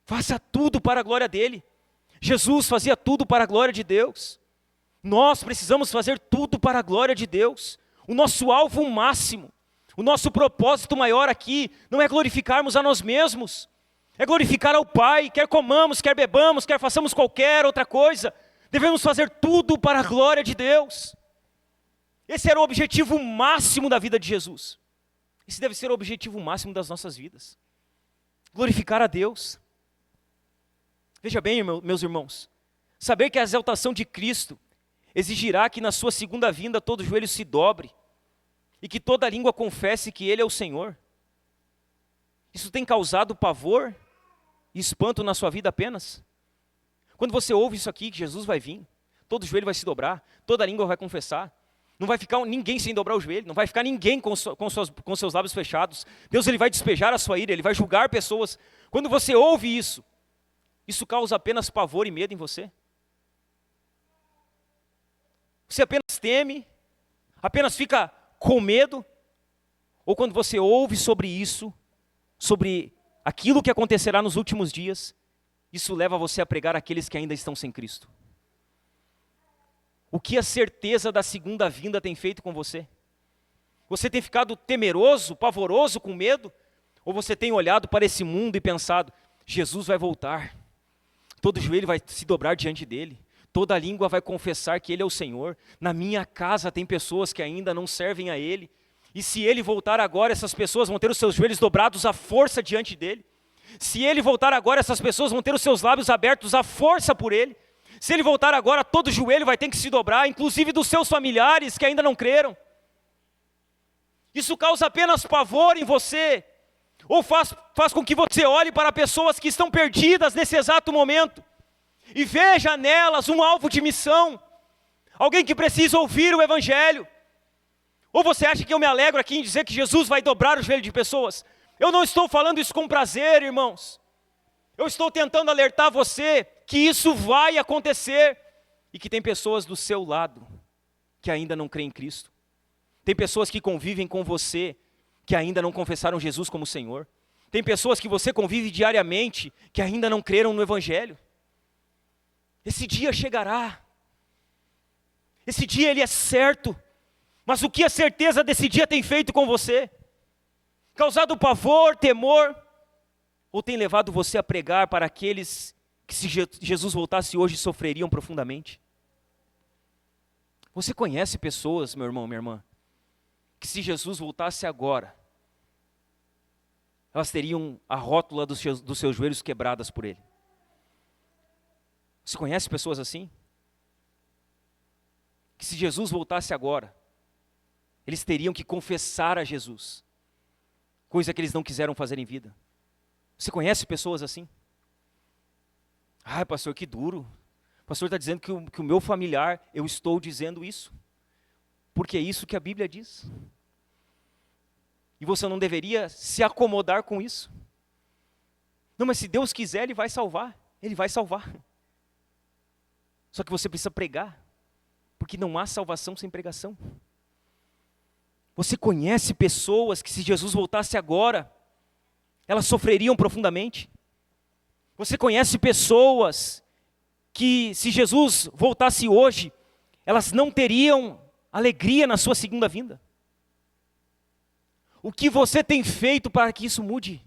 A: Faça tudo para a glória dele. Jesus fazia tudo para a glória de Deus. Nós precisamos fazer tudo para a glória de Deus. O nosso alvo máximo, o nosso propósito maior aqui, não é glorificarmos a nós mesmos, é glorificar ao Pai. Quer comamos, quer bebamos, quer façamos qualquer outra coisa, devemos fazer tudo para a glória de Deus. Esse era o objetivo máximo da vida de Jesus. Esse deve ser o objetivo máximo das nossas vidas. Glorificar a Deus. Veja bem, meus irmãos, saber que a exaltação de Cristo exigirá que na sua segunda vinda todo joelho se dobre e que toda língua confesse que Ele é o Senhor. Isso tem causado pavor e espanto na sua vida apenas? Quando você ouve isso aqui, que Jesus vai vir, todo joelho vai se dobrar, toda língua vai confessar, não vai ficar ninguém sem dobrar o joelho, não vai ficar ninguém com seus lábios fechados. Deus, ele vai despejar a sua ira, ele vai julgar pessoas. Quando você ouve isso, isso causa apenas pavor e medo em você? Você apenas teme, apenas fica com medo? Ou quando você ouve sobre isso, sobre aquilo que acontecerá nos últimos dias, isso leva você a pregar aqueles que ainda estão sem Cristo? O que a certeza da segunda vinda tem feito com você? Você tem ficado temeroso, pavoroso, com medo? Ou você tem olhado para esse mundo e pensado, Jesus vai voltar, todo joelho vai se dobrar diante dele, toda língua vai confessar que Ele é o Senhor, na minha casa tem pessoas que ainda não servem a Ele, e se Ele voltar agora, essas pessoas vão ter os seus joelhos dobrados à força diante dele. Se Ele voltar agora, essas pessoas vão ter os seus lábios abertos à força por Ele. Se Ele voltar agora, todo joelho vai ter que se dobrar, inclusive dos seus familiares que ainda não creram. Isso causa apenas pavor em você, ou faz com que você olhe para pessoas que estão perdidas nesse exato momento, e veja nelas um alvo de missão, alguém que precisa ouvir o Evangelho. Ou você acha que eu me alegro aqui em dizer que Jesus vai dobrar o joelho de pessoas? Eu não estou falando isso com prazer, irmãos. Eu estou tentando alertar você que isso vai acontecer, e que tem pessoas do seu lado que ainda não creem em Cristo. Tem pessoas que convivem com você que ainda não confessaram Jesus como Senhor. Tem pessoas que você convive diariamente que ainda não creram no Evangelho. Esse dia chegará. Esse dia ele é certo. Mas o que a certeza desse dia tem feito com você? Causado pavor, temor? Ou tem levado você a pregar para aqueles que, se Jesus voltasse hoje, sofreriam profundamente? Você conhece pessoas, meu irmão, minha irmã, que se Jesus voltasse agora, elas teriam a rótula dos seus joelhos quebradas por Ele? Você conhece pessoas assim? Que se Jesus voltasse agora, eles teriam que confessar a Jesus, coisa que eles não quiseram fazer em vida. Você conhece pessoas assim? Ai, pastor, que duro. O pastor está dizendo que o meu familiar, eu estou dizendo isso. Porque é isso que a Bíblia diz. E você não deveria se acomodar com isso. Não, mas se Deus quiser, Ele vai salvar. Ele vai salvar. Só que você precisa pregar. Porque não há salvação sem pregação. Você conhece pessoas que se Jesus voltasse agora, elas sofreriam profundamente. Você conhece pessoas que se Jesus voltasse hoje, elas não teriam alegria na sua segunda vinda. O que você tem feito para que isso mude?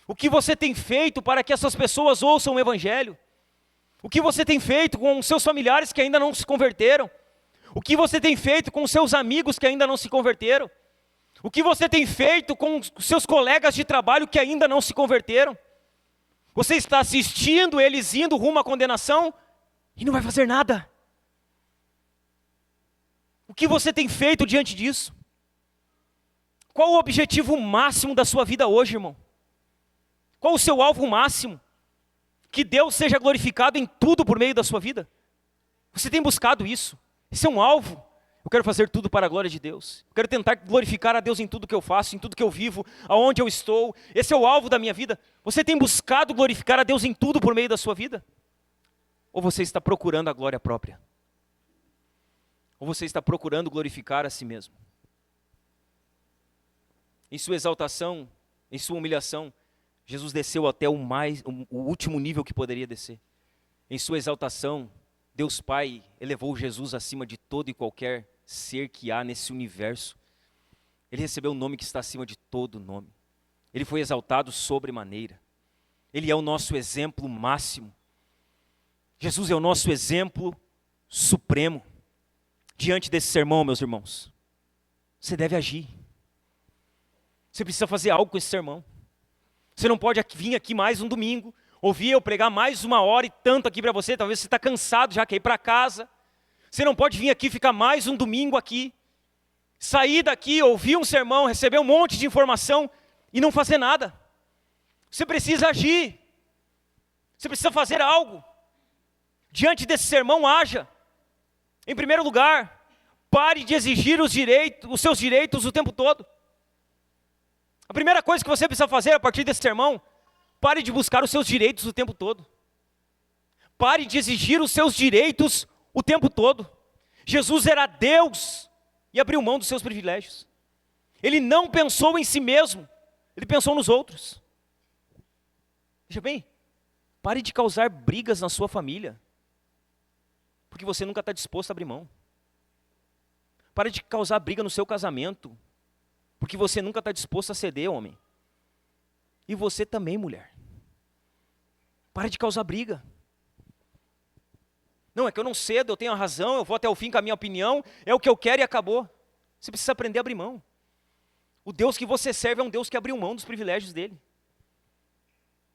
A: O que você tem feito para que essas pessoas ouçam o Evangelho? O que você tem feito com os seus familiares que ainda não se converteram? O que você tem feito com os seus amigos que ainda não se converteram? O que você tem feito com os seus colegas de trabalho que ainda não se converteram? Você está assistindo eles indo rumo à condenação e não vai fazer nada. O que você tem feito diante disso? Qual o objetivo máximo da sua vida hoje, irmão? Qual o seu alvo máximo? Que Deus seja glorificado em tudo por meio da sua vida? Você tem buscado isso? Esse é um alvo. Eu quero fazer tudo para a glória de Deus. Eu quero tentar glorificar a Deus em tudo que eu faço, em tudo que eu vivo, aonde eu estou. Esse é o alvo da minha vida. Você tem buscado glorificar a Deus em tudo por meio da sua vida? Ou você está procurando a glória própria? Ou você está procurando glorificar a si mesmo? Em sua exaltação, em sua humilhação, Jesus desceu até o último nível que poderia descer. Em sua exaltação, Deus Pai elevou Jesus acima de todo e qualquer ser que há nesse universo. Ele recebeu o nome que está acima de todo nome. Ele foi exaltado sobremaneira. Ele é o nosso exemplo máximo. Jesus é o nosso exemplo supremo. Diante desse sermão, meus irmãos, você deve agir. Você precisa fazer algo com esse sermão. Você não pode vir aqui mais um domingo, ouvir eu pregar mais 1h e tanto aqui para você, talvez você está cansado já, quer ir para casa. Você não pode vir aqui, ficar mais um domingo aqui, sair daqui, ouvir um sermão, receber um monte de informação e não fazer nada. Você precisa agir. Você precisa fazer algo. Diante desse sermão, haja. Em primeiro lugar, pare de exigir os seus direitos o tempo todo. A primeira coisa que você precisa fazer a partir desse sermão, pare de buscar os seus direitos o tempo todo. Pare de exigir os seus direitos o tempo todo. Jesus era Deus e abriu mão dos seus privilégios. Ele não pensou em si mesmo, ele pensou nos outros. Veja bem, pare de causar brigas na sua família, porque você nunca está disposto a abrir mão. Pare de causar briga no seu casamento, porque você nunca está disposto a ceder, homem. E você também, mulher. Pare de causar briga. Não, é que eu não cedo, eu tenho a razão, eu vou até o fim com a minha opinião, é o que eu quero e acabou. Você precisa aprender a abrir mão. O Deus que você serve é um Deus que abriu mão dos privilégios dele.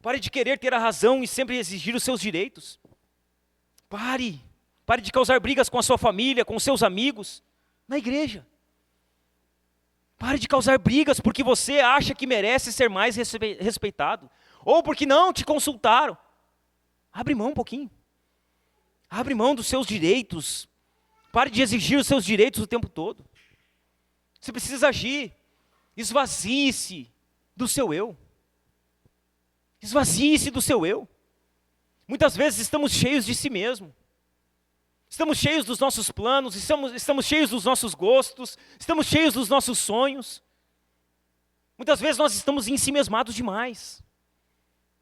A: Pare de querer ter a razão e sempre exigir os seus direitos. Pare de causar brigas com a sua família, com os seus amigos, na igreja. Pare de causar brigas porque você acha que merece ser mais respeitado. Ou porque não te consultaram. Abre mão um pouquinho. Abre mão dos seus direitos. Pare de exigir os seus direitos o tempo todo. Você precisa agir. Esvazie-se do seu eu. Esvazie-se do seu eu. Muitas vezes estamos cheios de si mesmo. Estamos cheios dos nossos planos, estamos cheios dos nossos gostos, estamos cheios dos nossos sonhos. Muitas vezes nós estamos ensimesmados demais.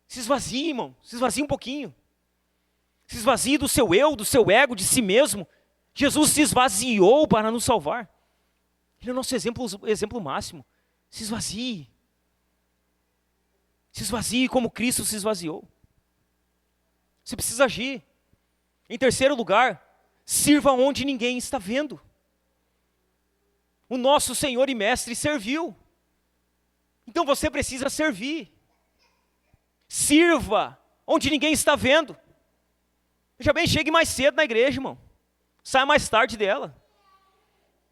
A: Se esvazie, irmão, se esvazie um pouquinho. Se esvazie do seu eu, do seu ego, de si mesmo. Jesus se esvaziou para nos salvar. Ele é o nosso exemplo máximo. Se esvazie. Se esvazie como Cristo se esvaziou. Você precisa agir. Em terceiro lugar, sirva onde ninguém está vendo. O nosso Senhor e Mestre serviu. Então você precisa servir. Sirva onde ninguém está vendo. Veja bem, chegue mais cedo na igreja, irmão. Saia mais tarde dela.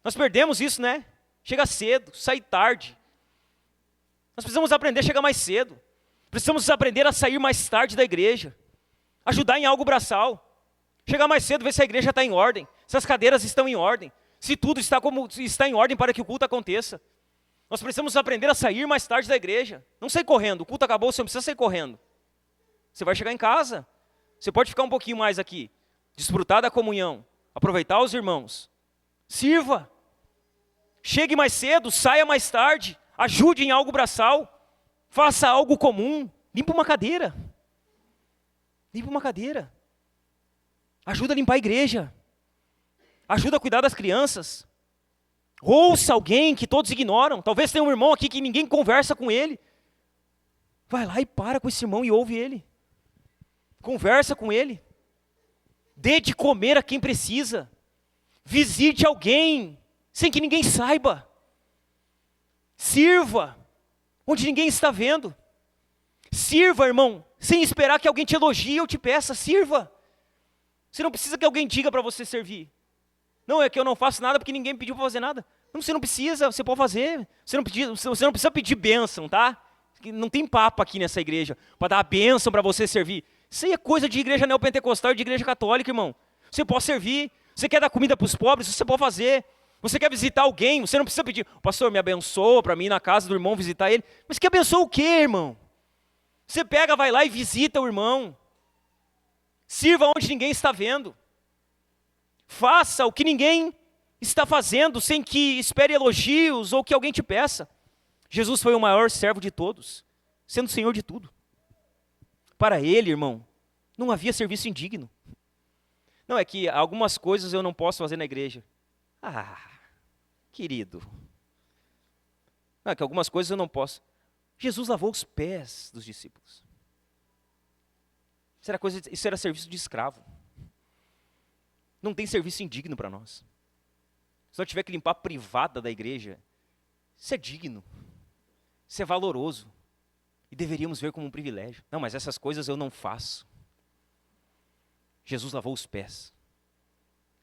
A: Nós perdemos isso, né? Chega cedo, sai tarde. Nós precisamos aprender a chegar mais cedo. Precisamos aprender a sair mais tarde da igreja. Ajudar em algo braçal. Chegar mais cedo, ver se a igreja está em ordem. Se as cadeiras estão em ordem. Se tudo está em ordem para que o culto aconteça. Nós precisamos aprender a sair mais tarde da igreja. Não sair correndo. O culto acabou, você não precisa sair correndo. Você vai chegar em casa. Você pode ficar um pouquinho mais aqui. Desfrutar da comunhão. Aproveitar os irmãos. Sirva. Chegue mais cedo, saia mais tarde. Ajude em algo braçal. Faça algo comum. Limpa uma cadeira. Limpa uma cadeira. Ajuda a limpar a igreja. Ajuda a cuidar das crianças. Ouça alguém que todos ignoram. Talvez tenha um irmão aqui que ninguém conversa com ele. Vai lá e para com esse irmão e ouve ele. Conversa com ele. Dê de comer a quem precisa. Visite alguém sem que ninguém saiba. Sirva onde ninguém está vendo. Sirva, irmão, sem esperar que alguém te elogie ou te peça. Sirva. Você não precisa que alguém diga para você servir. Não, é que eu não faço nada porque ninguém pediu para fazer nada. Não, você não precisa, você pode fazer. Você não precisa pedir bênção, tá? Não tem papo aqui nessa igreja para dar a bênção para você servir. Isso aí é coisa de igreja neopentecostal e de igreja católica, irmão. Você pode servir. Você quer dar comida para os pobres, você pode fazer. Você quer visitar alguém, você não precisa pedir. Pastor, me abençoa para mim ir na casa do irmão visitar ele. Mas que abençoa o quê, irmão? Você pega, vai lá e visita o irmão. Sirva onde ninguém está vendo. Faça o que ninguém está fazendo, sem que espere elogios ou que alguém te peça. Jesus foi o maior servo de todos, sendo Senhor de tudo. Para ele, irmão, não havia serviço indigno. Não, é que algumas coisas eu não posso fazer na igreja. Ah, querido. Não, é que algumas coisas eu não posso. Jesus lavou os pés dos discípulos. Isso era serviço de escravo. Não tem serviço indigno para nós. Se nós tiver que limpar a privada da igreja, isso é digno. Isso é valoroso. E deveríamos ver como um privilégio. Não, mas essas coisas eu não faço. Jesus lavou os pés.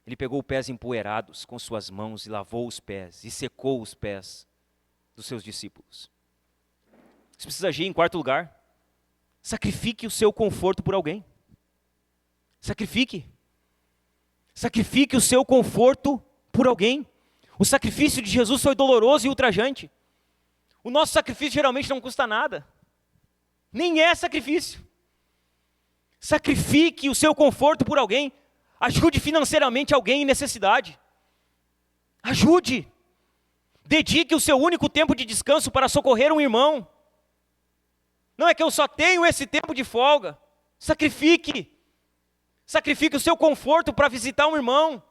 A: Ele pegou os pés empoeirados com suas mãos e lavou os pés e secou os pés dos seus discípulos. Você precisa agir em quarto lugar. Sacrifique o seu conforto por alguém. Sacrifique. Sacrifique o seu conforto por alguém. O sacrifício de Jesus foi doloroso e ultrajante. O nosso sacrifício geralmente não custa nada. Nem é sacrifício. Sacrifique o seu conforto por alguém. Ajude financeiramente alguém em necessidade. Ajude. Dedique o seu único tempo de descanso para socorrer um irmão. Não é que eu só tenho esse tempo de folga. Sacrifique. Sacrifique o seu conforto para visitar um irmão.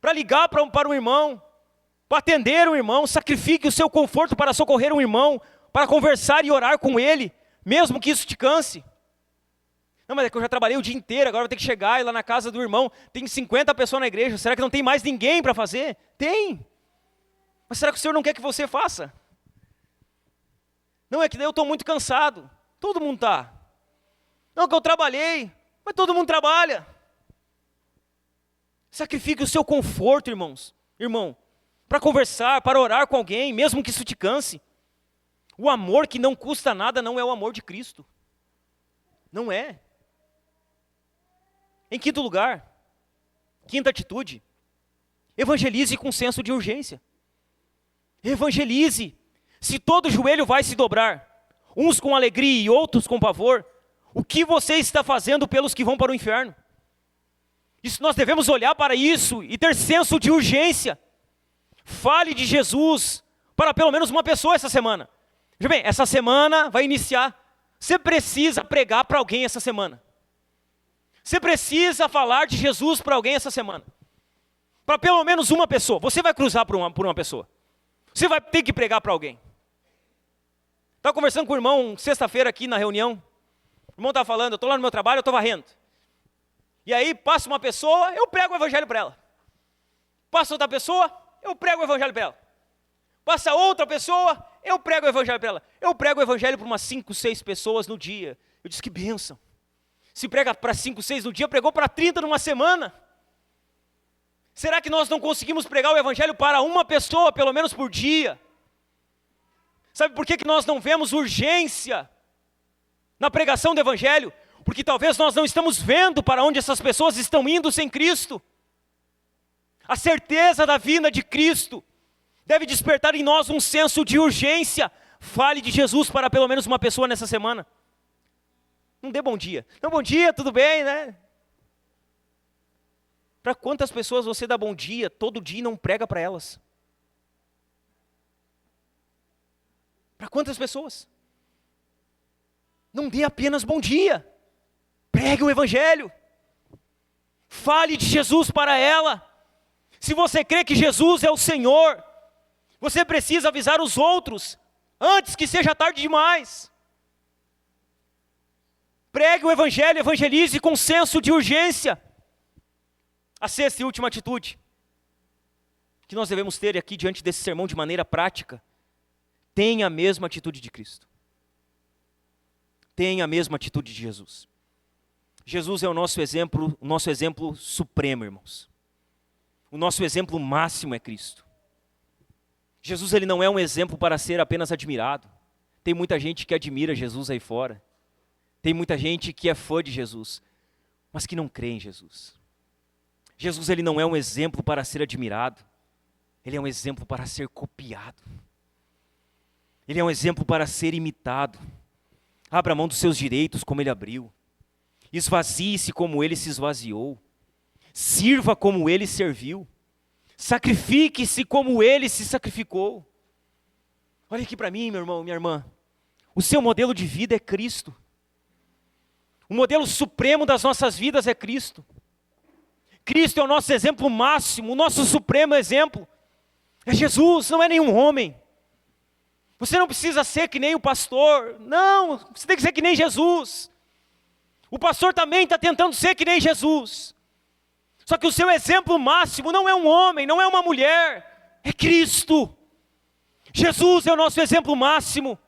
A: Para ligar para um irmão. Para atender um irmão. Sacrifique o seu conforto para socorrer um irmão. Para conversar e orar com ele. Mesmo que isso te canse. Não, mas é que eu já trabalhei o dia inteiro, agora eu vou ter que chegar e ir lá na casa do irmão. Tem 50 pessoas na igreja, será que não tem mais ninguém para fazer? Tem. Mas será que o Senhor não quer que você faça? Não, é que daí eu estou muito cansado. Todo mundo está. Não, que eu trabalhei, mas todo mundo trabalha. Sacrifique o seu conforto, irmão, para conversar, para orar com alguém, mesmo que isso te canse. O amor que não custa nada não é o amor de Cristo. Não é. Em quinto lugar, quinta atitude, evangelize com senso de urgência. Evangelize. Se todo joelho vai se dobrar, uns com alegria e outros com pavor, o que você está fazendo pelos que vão para o inferno? Isso, nós devemos olhar para isso e ter senso de urgência. Fale de Jesus para pelo menos uma pessoa essa semana. Veja bem, essa semana vai iniciar. Você precisa pregar para alguém essa semana. Você precisa falar de Jesus para alguém essa semana. Para pelo menos uma pessoa. Você vai cruzar por uma pessoa. Você vai ter que pregar para alguém. Estava conversando com o irmão sexta-feira aqui na reunião. O irmão estava falando, eu estou lá no meu trabalho, eu estou varrendo. E aí passa uma pessoa, eu prego o evangelho para ela. Passa outra pessoa, eu prego o evangelho para ela. Passa outra pessoa, eu prego o evangelho para ela. Eu prego o evangelho para umas 5, 6 pessoas no dia. Eu disse, que bênção. Se prega para 5, 6 no dia, pregou para 30 numa semana. Será que nós não conseguimos pregar o evangelho para uma pessoa, pelo menos por dia? Sabe por que nós não vemos urgência na pregação do evangelho? Porque talvez nós não estamos vendo para onde essas pessoas estão indo sem Cristo. A certeza da vinda de Cristo deve despertar em nós um senso de urgência. Fale de Jesus para pelo menos uma pessoa nessa semana. Não dê bom dia. Não, bom dia, tudo bem, né? Para quantas pessoas você dá bom dia todo dia e não prega para elas? Para quantas pessoas? Não dê apenas bom dia. Pregue o evangelho. Fale de Jesus para ela. Se você crê que Jesus é o Senhor, você precisa avisar os outros antes que seja tarde demais. Pregue o evangelho, evangelize com senso de urgência. A sexta e última atitude que nós devemos ter aqui diante desse sermão de maneira prática: tenha a mesma atitude de Cristo. Tenha a mesma atitude de Jesus. Jesus é o nosso exemplo supremo, irmãos. O nosso exemplo máximo é Cristo. Jesus, ele não é um exemplo para ser apenas admirado. Tem muita gente que admira Jesus aí fora. Tem muita gente que é fã de Jesus, mas que não crê em Jesus. Jesus, ele não é um exemplo para ser admirado. Ele é um exemplo para ser copiado. Ele é um exemplo para ser imitado. Abra mão dos seus direitos como ele abriu. Esvazie-se como ele se esvaziou. Sirva como ele serviu. Sacrifique-se como ele se sacrificou. Olha aqui para mim, meu irmão, minha irmã. O seu modelo de vida é Cristo. O modelo supremo das nossas vidas é Cristo. Cristo é o nosso exemplo máximo, o nosso supremo exemplo. É Jesus, não é nenhum homem. Você não precisa ser que nem o pastor. Não, você tem que ser que nem Jesus. O pastor também está tentando ser que nem Jesus. Só que o seu exemplo máximo não é um homem, não é uma mulher. É Cristo. Jesus é o nosso exemplo máximo.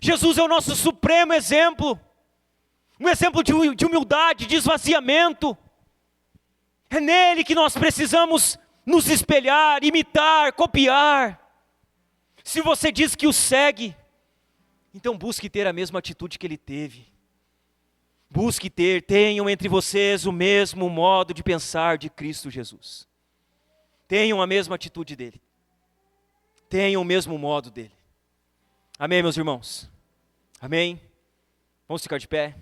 A: Jesus é o nosso supremo exemplo. Um exemplo de humildade, de esvaziamento. É nele que nós precisamos nos espelhar, imitar, copiar. Se você diz que o segue, então busque ter a mesma atitude que ele teve. Tenham entre vocês o mesmo modo de pensar de Cristo Jesus. Tenham a mesma atitude dele. Tenham o mesmo modo dele. Amém, meus irmãos? Amém? Vamos ficar de pé?